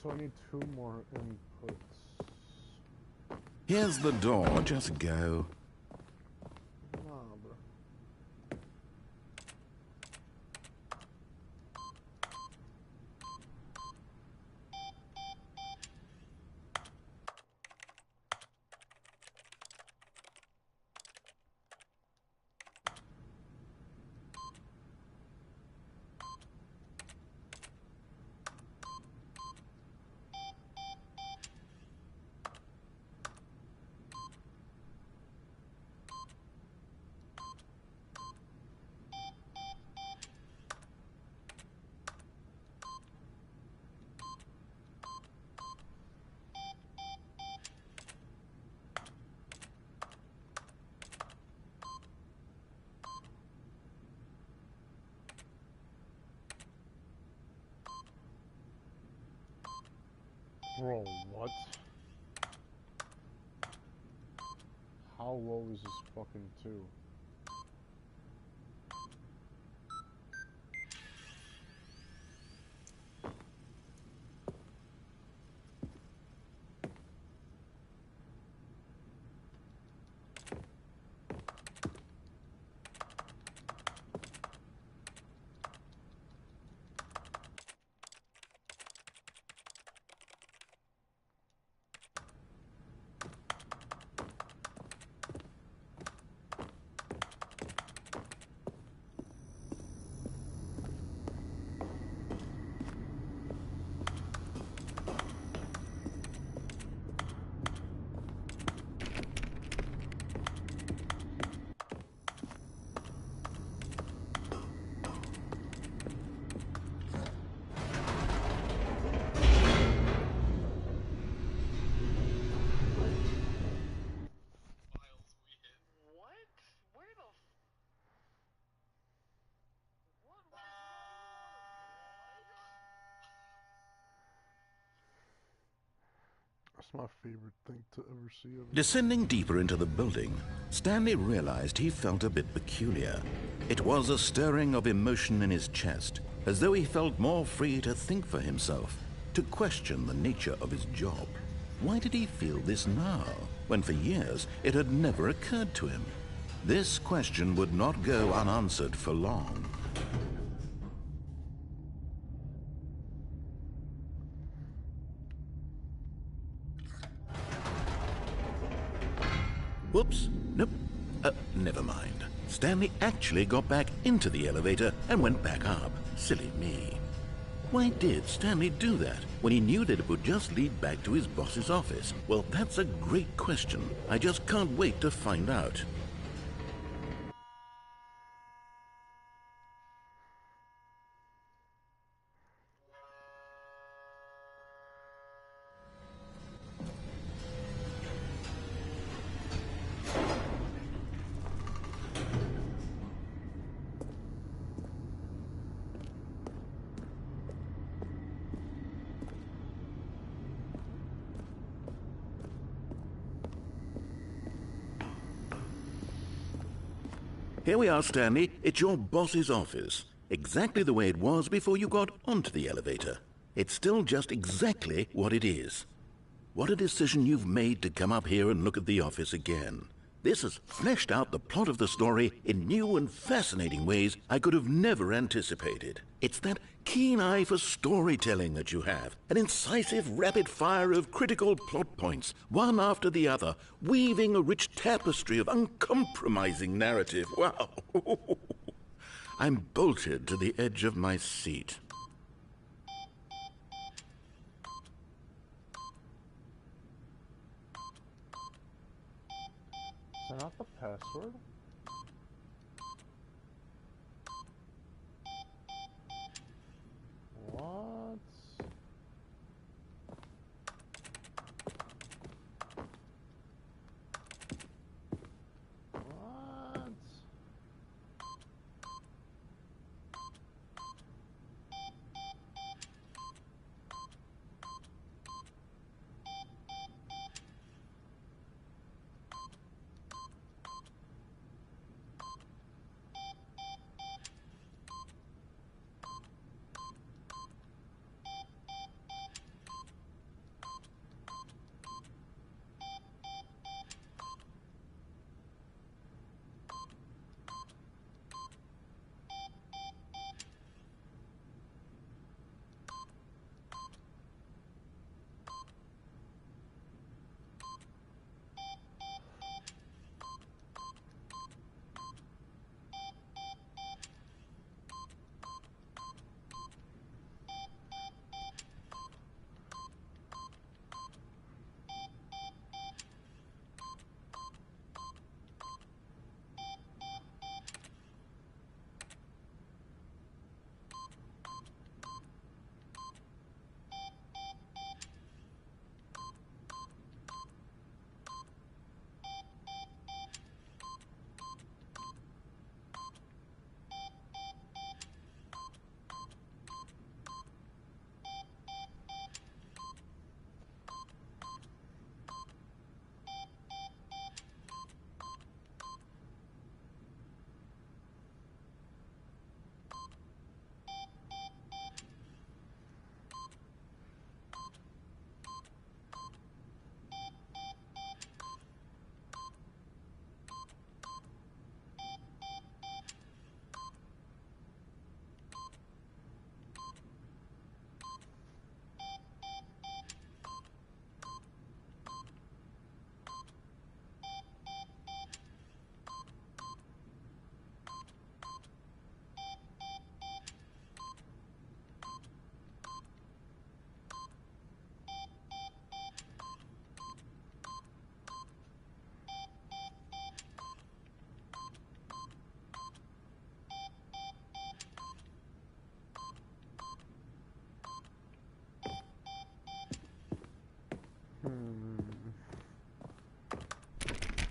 So I need 2 more inputs. Here's the door, just go. Nah, bro. Bro, what? How low is this fucking 2? Files we hit. What? Where the What? That's my favorite thing to ever see. Descending deeper into the building, Stanley realized he felt a bit peculiar. It was a stirring of emotion in his chest, as though he felt more free to think for himself, to question the nature of his job. Why did he feel this now, when for years it had never occurred to him? This question would not go unanswered for long. Whoops, nope, never mind. Stanley actually got back into the elevator and went back up. Silly me. Why did Stanley do that when he knew that it would just lead back to his boss's office? Well, that's a great question. I just can't wait to find out. Here we are, Stanley. It's your boss's office. Exactly the way it was before you got onto the elevator. It's still just exactly what it is. What a decision you've made to come up here and look at the office again. This has fleshed out the plot of the story in new and fascinating ways I could have never anticipated. It's that keen eye for storytelling that you have, an incisive rapid fire of critical plot points, one after the other, weaving a rich tapestry of uncompromising narrative. Wow! I'm bolted to the edge of my seat. Is that not the password? What? What?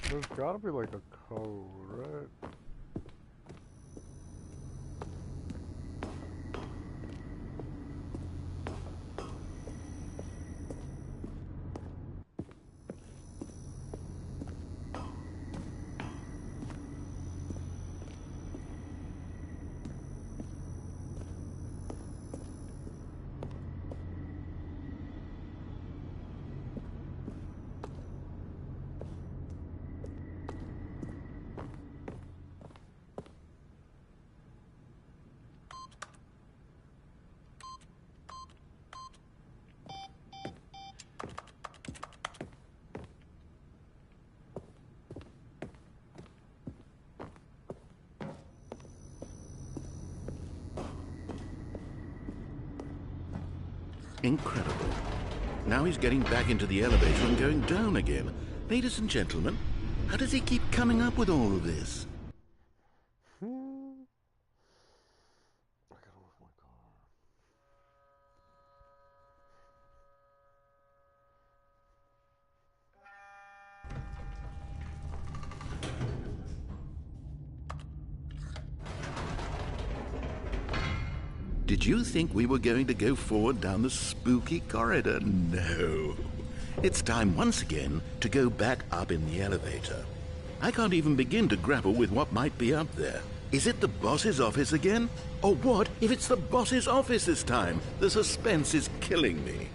There's gotta be like a code, right? Incredible. Now he's getting back into the elevator and going down again. Ladies and gentlemen, how does he keep coming up with all of this? I gotta move my car. Did you think we were going to go forward down the spooky corridor? No. It's time once again to go back up in the elevator. I can't even begin to grapple with what might be up there. Is it the boss's office again? Or what if it's the boss's office this time? The suspense is killing me.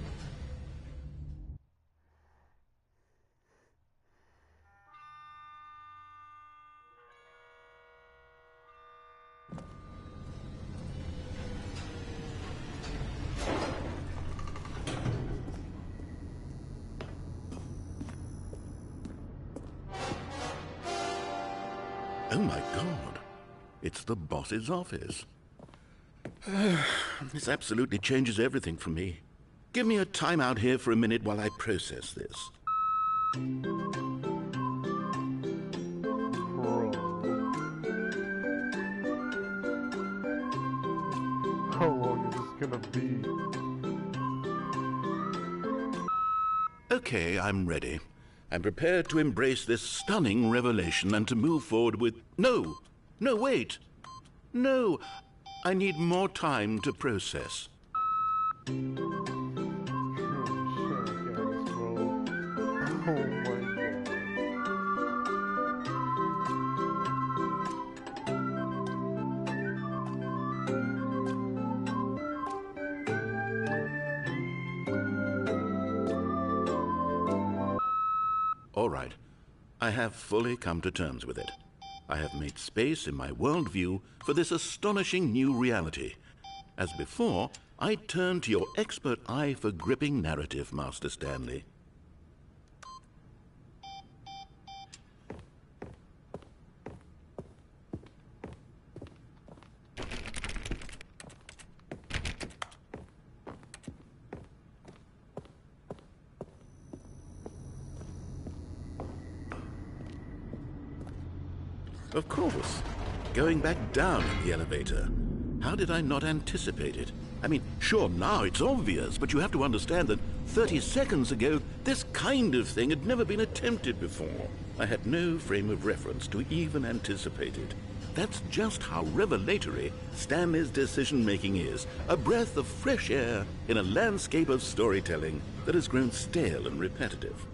Oh my God, it's the boss's office. This absolutely changes everything for me. Give me a time out here for a minute while I process this. Bro. How long is this gonna be? Okay, I'm ready. I'm prepared to embrace this stunning revelation and to move forward with... No, wait. No, I need more time to process. Shit, guys, bro. Oh my God. All right, I have fully come to terms with it. I have made space in my worldview for this astonishing new reality. As before, I turn to your expert eye for gripping narrative, Master Stanley. Of course. Going back down in the elevator. How did I not anticipate it? I mean, sure, now it's obvious, but you have to understand that 30 seconds ago, this kind of thing had never been attempted before. I had no frame of reference to even anticipate it. That's just how revelatory Stanley's decision-making is. A breath of fresh air in a landscape of storytelling that has grown stale and repetitive.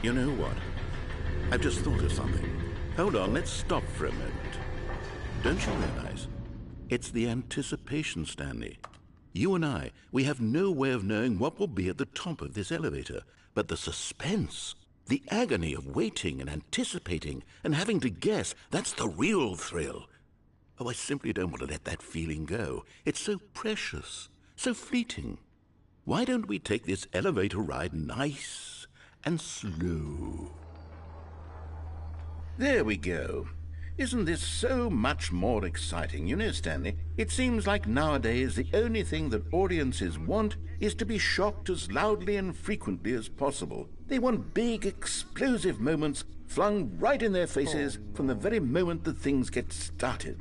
You know what? I've just thought of something. Hold on, let's stop for a moment. Don't you realize? It's the anticipation, Stanley. You and I, we have no way of knowing what will be at the top of this elevator. But the suspense, the agony of waiting and anticipating and having to guess, that's the real thrill. Oh, I simply don't want to let that feeling go. It's so precious, so fleeting. Why don't we take this elevator ride nice and slow? There we go. Isn't this so much more exciting? You know, Stanley, it seems like nowadays the only thing that audiences want is to be shocked as loudly and frequently as possible. They want big, explosive moments flung right in their faces from the very moment that things get started.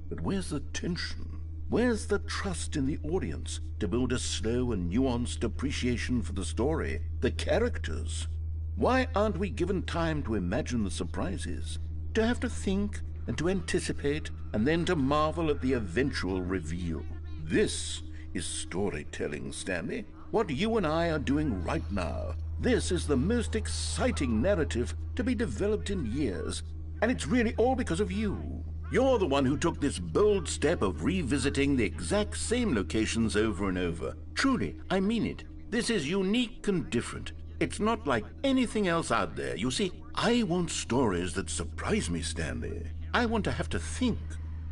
But where's the tension? Where's the trust in the audience to build a slow and nuanced appreciation for the story, the characters? Why aren't we given time to imagine the surprises, to have to think and to anticipate and then to marvel at the eventual reveal? This is storytelling, Stanley. What you and I are doing right now. This is the most exciting narrative to be developed in years, and it's really all because of you. You're the one who took this bold step of revisiting the exact same locations over and over. Truly, I mean it. This is unique and different. It's not like anything else out there. You see, I want stories that surprise me, Stanley. I want to have to think.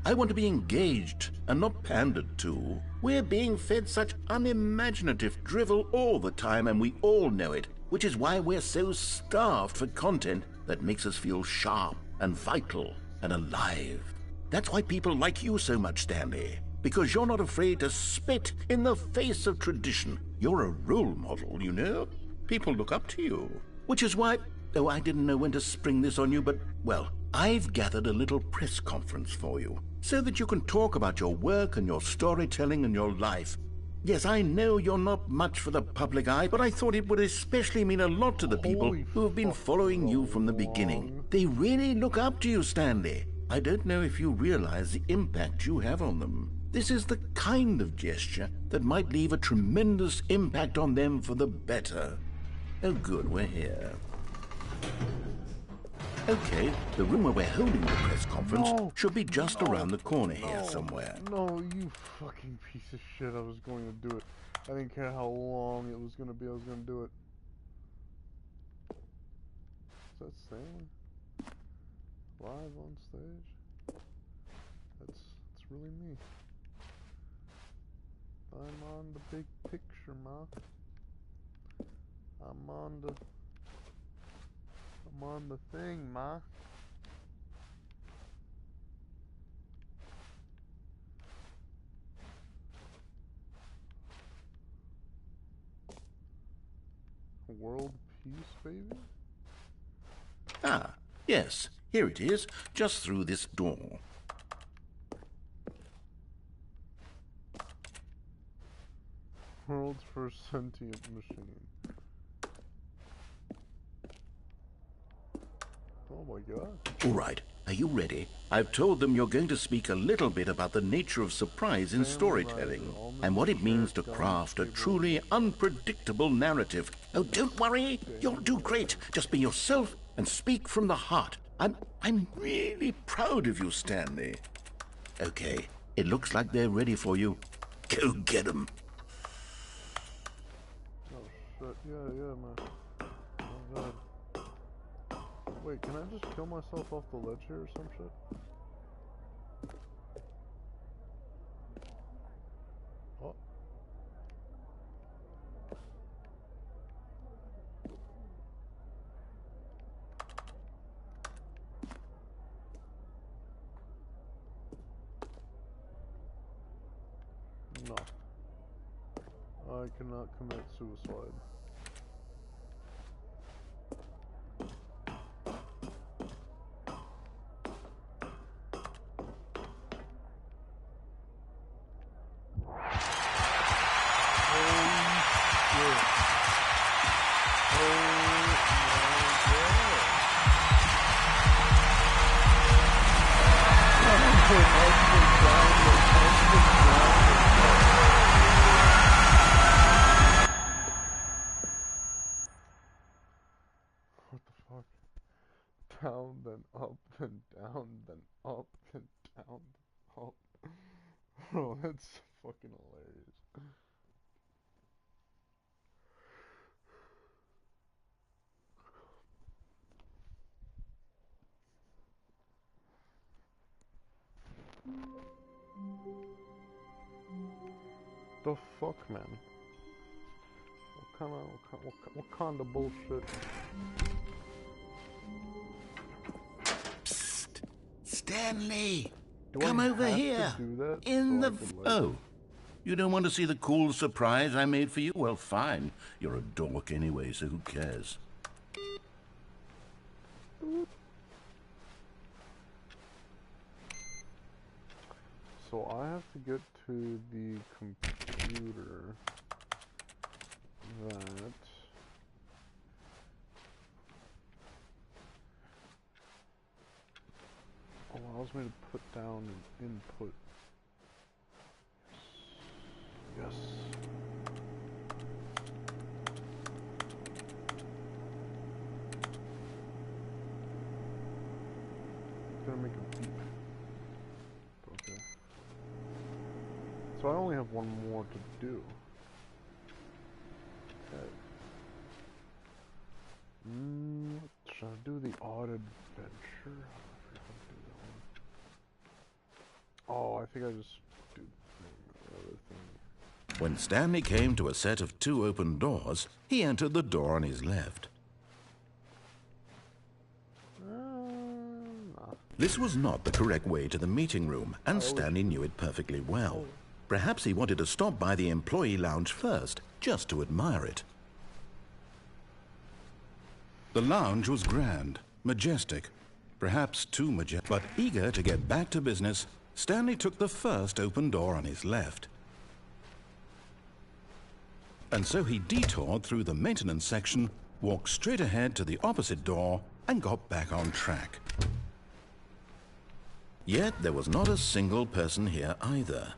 I want to be engaged and not pandered to. We're being fed such unimaginative drivel all the time, and we all know it, which is why we're so starved for content that makes us feel sharp and vital and alive. That's why people like you so much, Stanley, because you're not afraid to spit in the face of tradition. You're a role model, you know? People look up to you. Which is why, oh, I didn't know when to spring this on you, but, well, I've gathered a little press conference for you, so that you can talk about your work and your storytelling and your life. Yes, I know you're not much for the public eye, but I thought it would especially mean a lot to the people who have been following you from the beginning. They really look up to you, Stanley. I don't know if you realize the impact you have on them. This is the kind of gesture that might leave a tremendous impact on them for the better. Oh, good, we're here. Okay, the room where we're holding the press conference should be just around the corner here somewhere. No, you fucking piece of shit. I was going to do it. I didn't care how long it was going to be. I was going to do it. Is that saying? Live on stage? That's really me. I'm on the big picture, ma. I'm on the thing, ma. World peace, baby? Ah, yes, here it is, just through this door. World's first sentient machine. Oh my god. All right, are you ready? I've told them you're going to speak a little bit about the nature of surprise in storytelling and what it means to craft a truly unpredictable narrative. Oh, don't worry, you'll do great. Just be yourself and speak from the heart. I'm really proud of you, Stanley. Okay, it looks like they're ready for you. Go get them. Oh shit, yeah, man. Oh god. Wait, can I just kill myself off the ledge here or some shit? Oh. No. I cannot commit suicide. What the fuck? Down, then up, then down, then up, then down, then up. Bro, that's fucking hilarious. The fuck, man? What kind of bullshit? Psst! Stanley! Do Come I over have here! to do that In so I the... could, like... Oh. You don't want to see the cool surprise I made for you? Well, fine. You're a dork anyway, so who cares? So I have to get to the computer that allows me to put down an input. Yes. It's gonna make a beep. Okay. So I only have one more to do. Okay. Should I do the odd adventure? I forgot to do that one. Oh, I think I just do the other thing. When Stanley came to a set of 2 open doors, he entered the door on his left. Nah. This was not the correct way to the meeting room, and Stanley knew it perfectly well. Perhaps he wanted to stop by the employee lounge first, just to admire it. The lounge was grand, majestic, perhaps too majestic, but eager to get back to business, Stanley took the first open door on his left. And so he detoured through the maintenance section, walked straight ahead to the opposite door, and got back on track. Yet there was not a single person here either.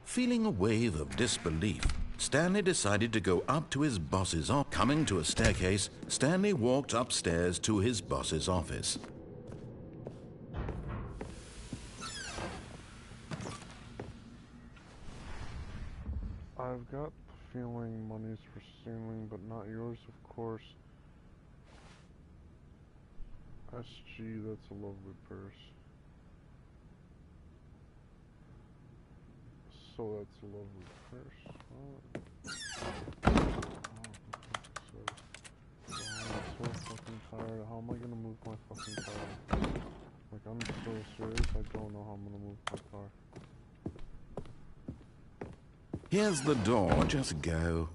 Feeling a wave of disbelief, Stanley decided to go up to his boss's office. Coming to a staircase, Stanley walked upstairs to his boss's office. I've got the feeling money's for stealing, but not yours, of course. SG, that's a lovely purse. So that's a lovely purse. Oh. I'm so fucking tired. How am I gonna move my fucking car? Like, I'm so serious, I don't know how I'm gonna move my car. Here's the door, just go.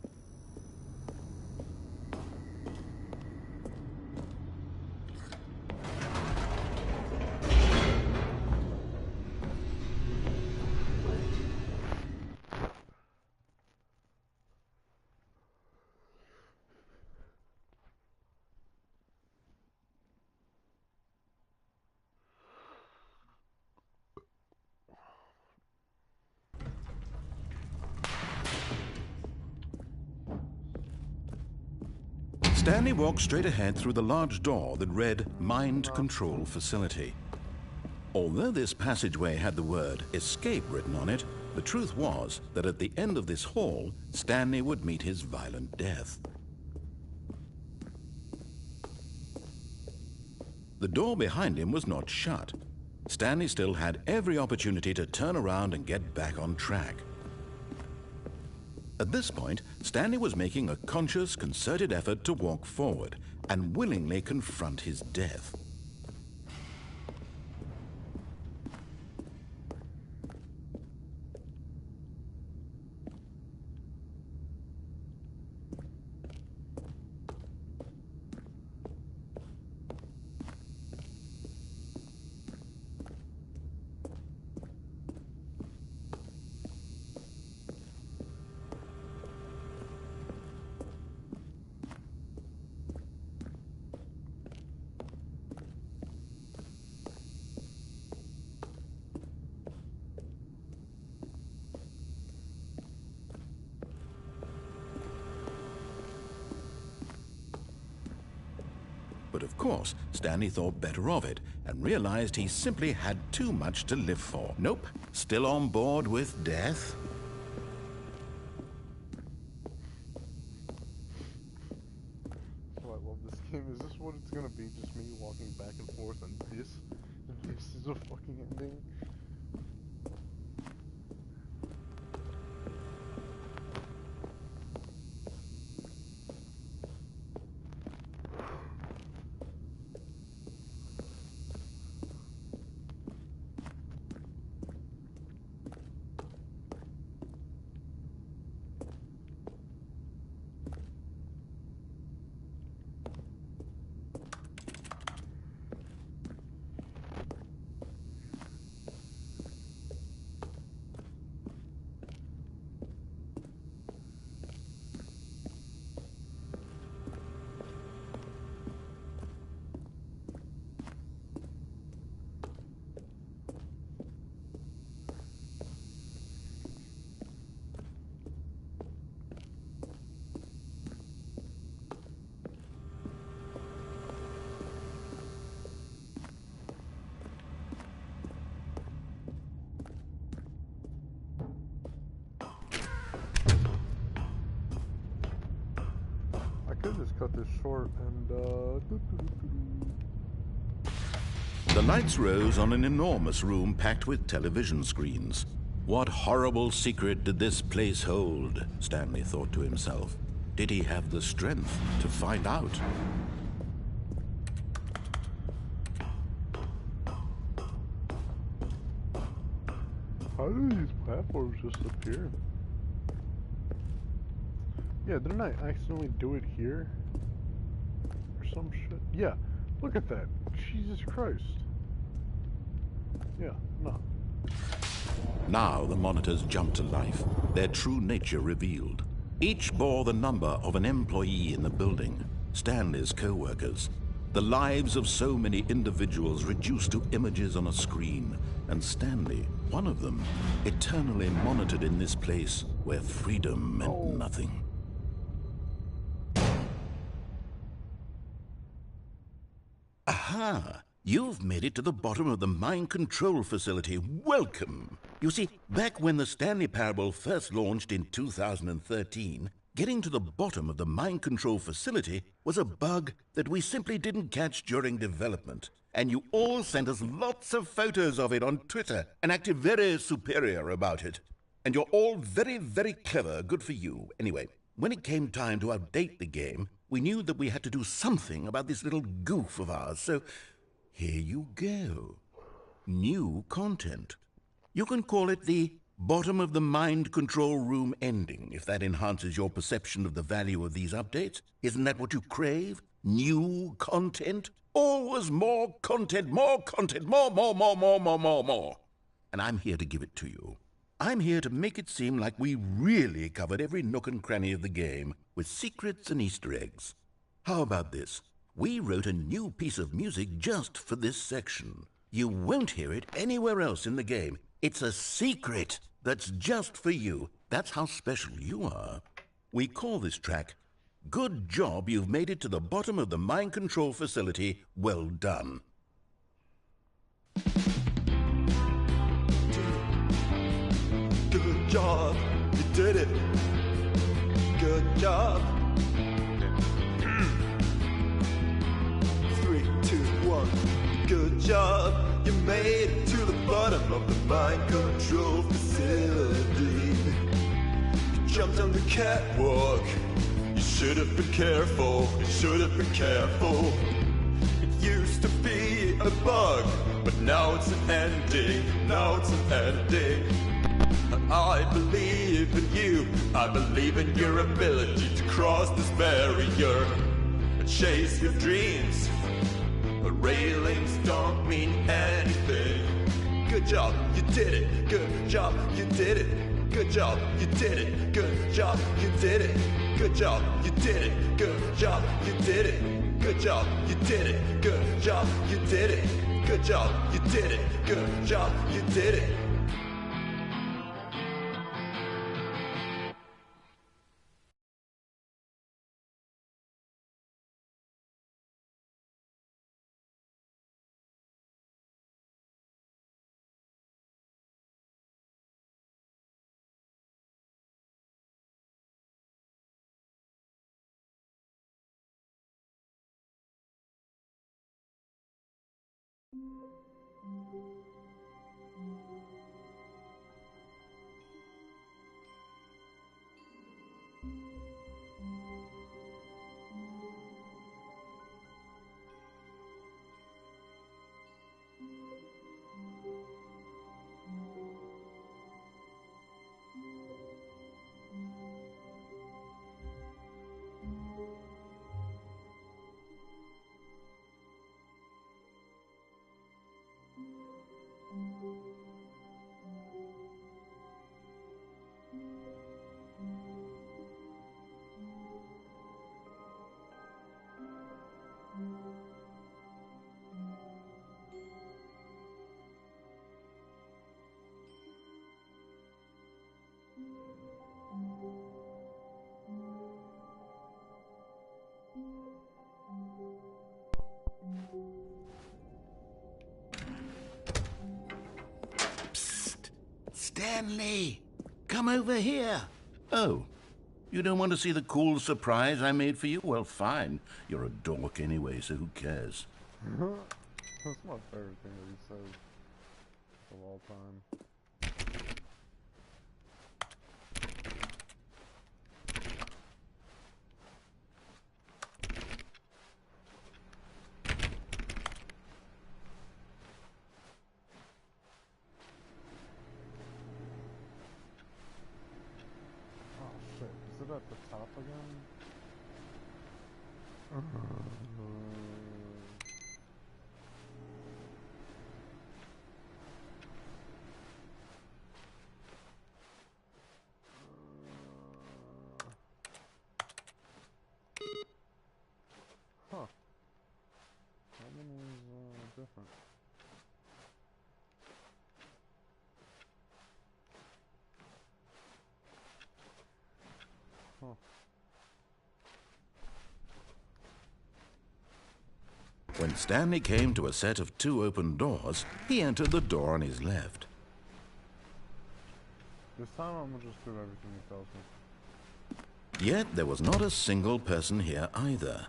Stanley walked straight ahead through the large door that read Mind Control Facility. Although this passageway had the word escape written on it, the truth was that at the end of this hall, Stanley would meet his violent death. The door behind him was not shut. Stanley still had every opportunity to turn around and get back on track. At this point, Stanley was making a conscious, concerted effort to walk forward and willingly confront his death. But of course, Stanley thought better of it and realized he simply had too much to live for. Nope, still on board with death. So I love this game. Is this what it's gonna be? Just me walking back and forth and this? And this is a fucking ending? short and The lights rose on an enormous room packed with television screens. What horrible secret did this place hold? Stanley thought to himself. Did he have the strength to find out? How do these platforms just appear? Yeah, didn't I accidentally do it here? Or some shit? Yeah, look at that. Jesus Christ. Yeah, no. Now the monitors jumped to life, their true nature revealed. Each bore the number of an employee in the building, Stanley's co-workers. The lives of so many individuals reduced to images on a screen, and Stanley, one of them, eternally monitored in this place where freedom meant nothing. Aha! You've made it to the bottom of the mind control facility. Welcome! You see, back when the Stanley Parable first launched in 2013, getting to the bottom of the mind control facility was a bug that we simply didn't catch during development. And you all sent us lots of photos of it on Twitter and acted very superior about it. And you're all very, very clever. Good for you. Anyway, when it came time to update the game, we knew that we had to do something about this little goof of ours, so here you go. New content. You can call it the bottom of the mind control room ending, if that enhances your perception of the value of these updates. Isn't that what you crave? New content? Always more content, more, more. And I'm here to give it to you. I'm here to make it seem like we really covered every nook and cranny of the game with secrets and Easter eggs. How about this? We wrote a new piece of music just for this section. You won't hear it anywhere else in the game. It's a secret that's just for you. That's how special you are. We call this track, Good Job You've Made It to the Bottom of the Mind Control Facility. Well done. Good job, you did it. Good job. 3, 2, 1. Good job, you made it to the bottom of the mind control facility. You jumped on the catwalk. You should have been careful. You should have been careful. It used to be a bug, but now it's an ending. Now it's an ending. I believe in you. I believe in your ability to cross this barrier and chase your dreams. The railings don't mean anything. Good job, you did it. Good job, you did it. Good job, you did it. Good job, you did it. Good job, you did it. Good job, you did it. Good job, you did it. Good job, you did it. Good job, you did it. Good job, you did it. Stanley, come over here. Oh, You don't want to see the cool surprise I made for you? Well, fine. You're a dork anyway, so who cares? That's my favorite thing that he says of all time. Oh shit, is it at the top again? Huh. That one was different. Huh. When Stanley came to a set of 2 open doors, he entered the door on his left. This time I'm gonna just do everything he tells me. Yet there was not a single person here either.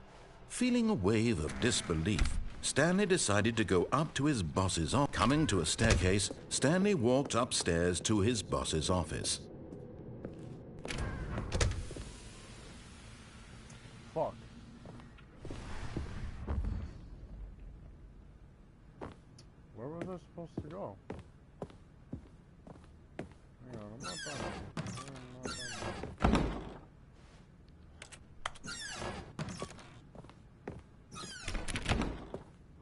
Feeling a wave of disbelief, Stanley decided to go up to his boss's office. Coming to a staircase, Stanley walked upstairs to his boss's office. Fuck. Where was I supposed to go? Hang on, I'm not done. I'm not done.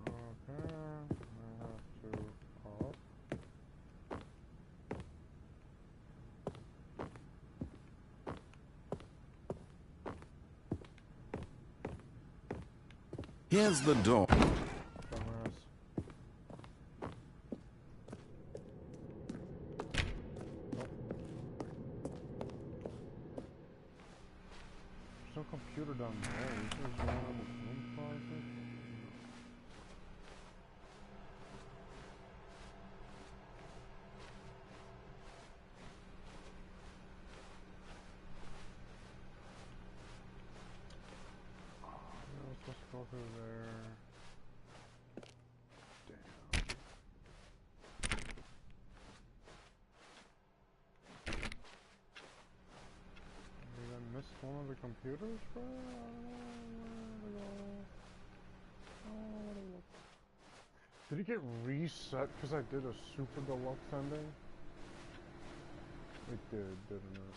Okay, I have to up. Here's the door. Dumbass. Nope. There's no computer down there. Is there one in the room closet? Oh, supposed to go through there. Damn. Did I miss one of the computers, bro? I don't know where to go. I don't know where to look. Did it get reset because I did a super deluxe ending? It did, didn't it?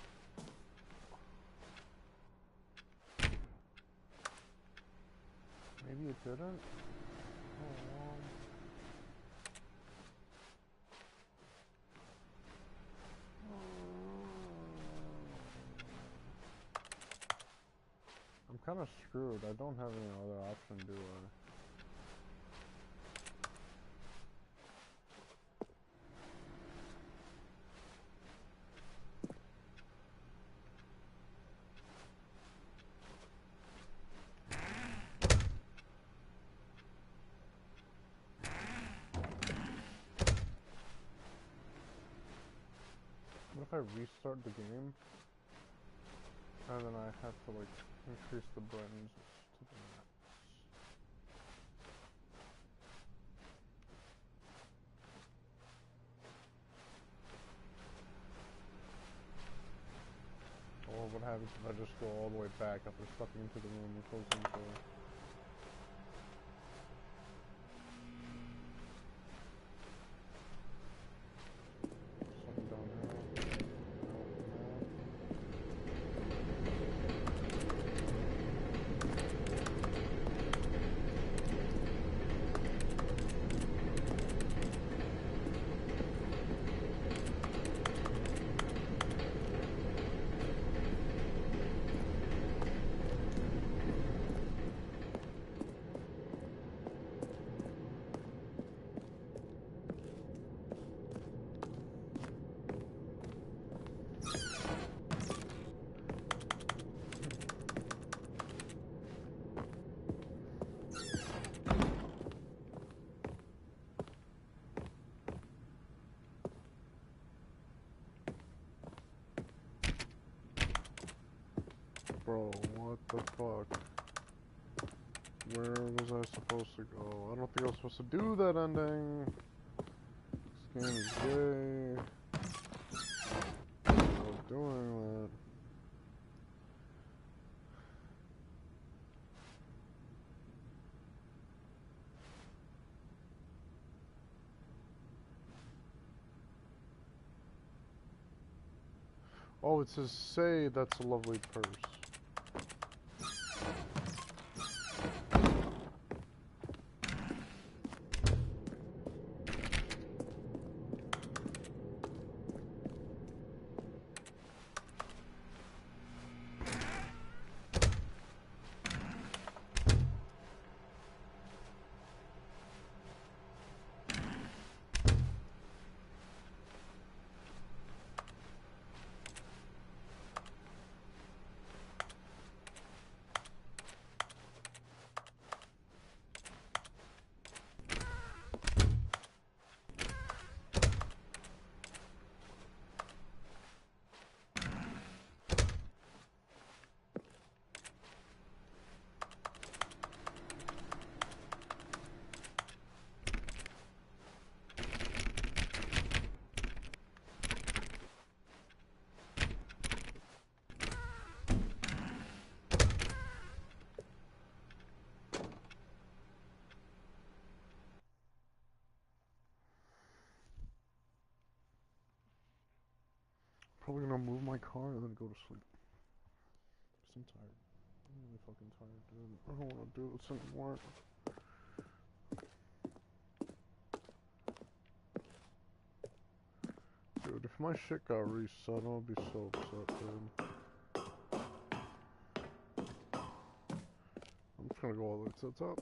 Maybe it didn't? Oh, I'm kind of screwed. I don't have any other option, do I? What if I restart the game and then I have to like increase the brightness to the max? Or what happens if I just go all the way back after stepping into the room and closing the door? Something down here. Bro, what the fuck? Where was I supposed to go? I don't think I was supposed to do that ending. This game is gay. I'm doing that. Oh, it says say that's a lovely purse. Probably gonna move my car and then go to sleep. Cause I'm tired. I'm really fucking tired, dude. I don't wanna do this anymore. Dude, if my shit got reset, I'll be so upset, dude. I'm just gonna go all the way to the top.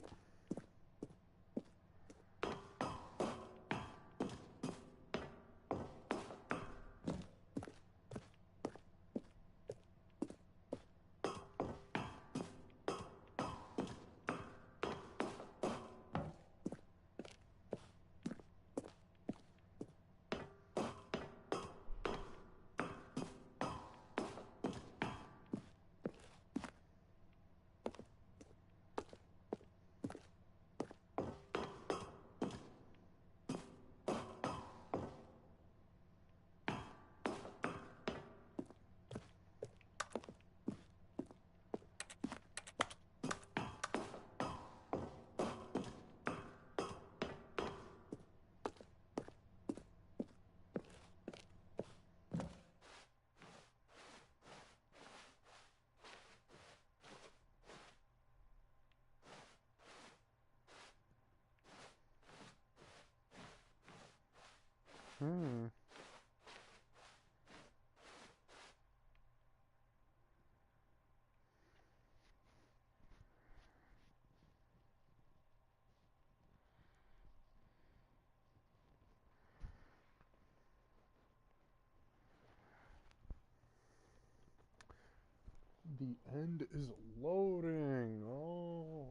The end is loading. Oh.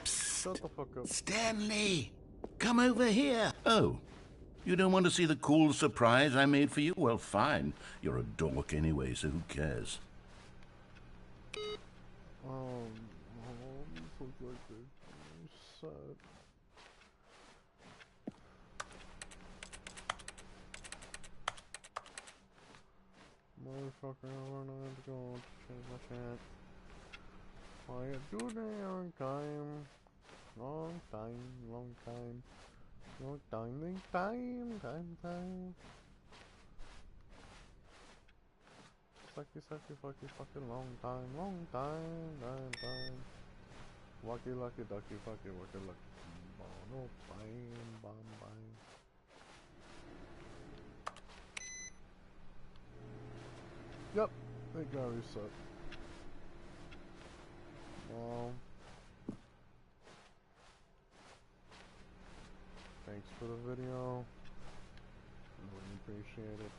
Shut the fuck up. Stanley, come over here. Oh, you don't want to see the cool surprise I made for you? Well, fine. You're a dork anyway, so who cares? This looks like this. Sad. Motherfucker, we're not going to change my shit. Why you do that long time? Long time, long time. Long time, time. Sucky, fucking long time, time. Wacky, lucky, ducky, fucky, wacky, lucky. No, bam. Yep, it got reset. Well, thanks for the video. I really appreciate it.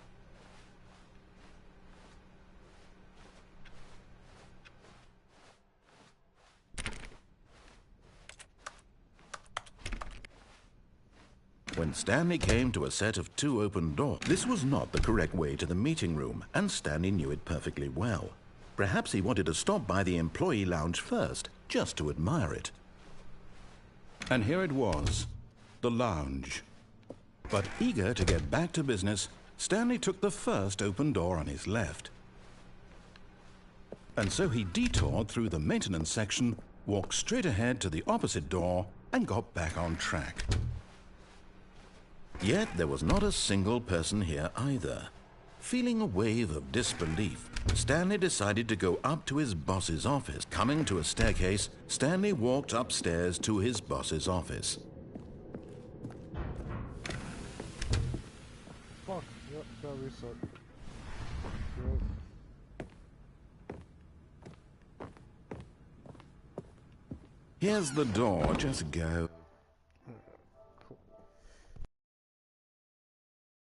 when Stanley came to a set of 2 open doors. This was not the correct way to the meeting room, and Stanley knew it perfectly well. Perhaps he wanted to stop by the employee lounge first, just to admire it. And here it was, the lounge. But eager to get back to business, Stanley took the first open door on his left. And so he detoured through the maintenance section, walked straight ahead to the opposite door, and got back on track. Yet there was not a single person here either. Feeling a wave of disbelief, Stanley decided to go up to his boss's office. Coming to a staircase, Stanley walked upstairs to his boss's office. Fuck, yep, gotta reset. Yep. Here's the door, just go.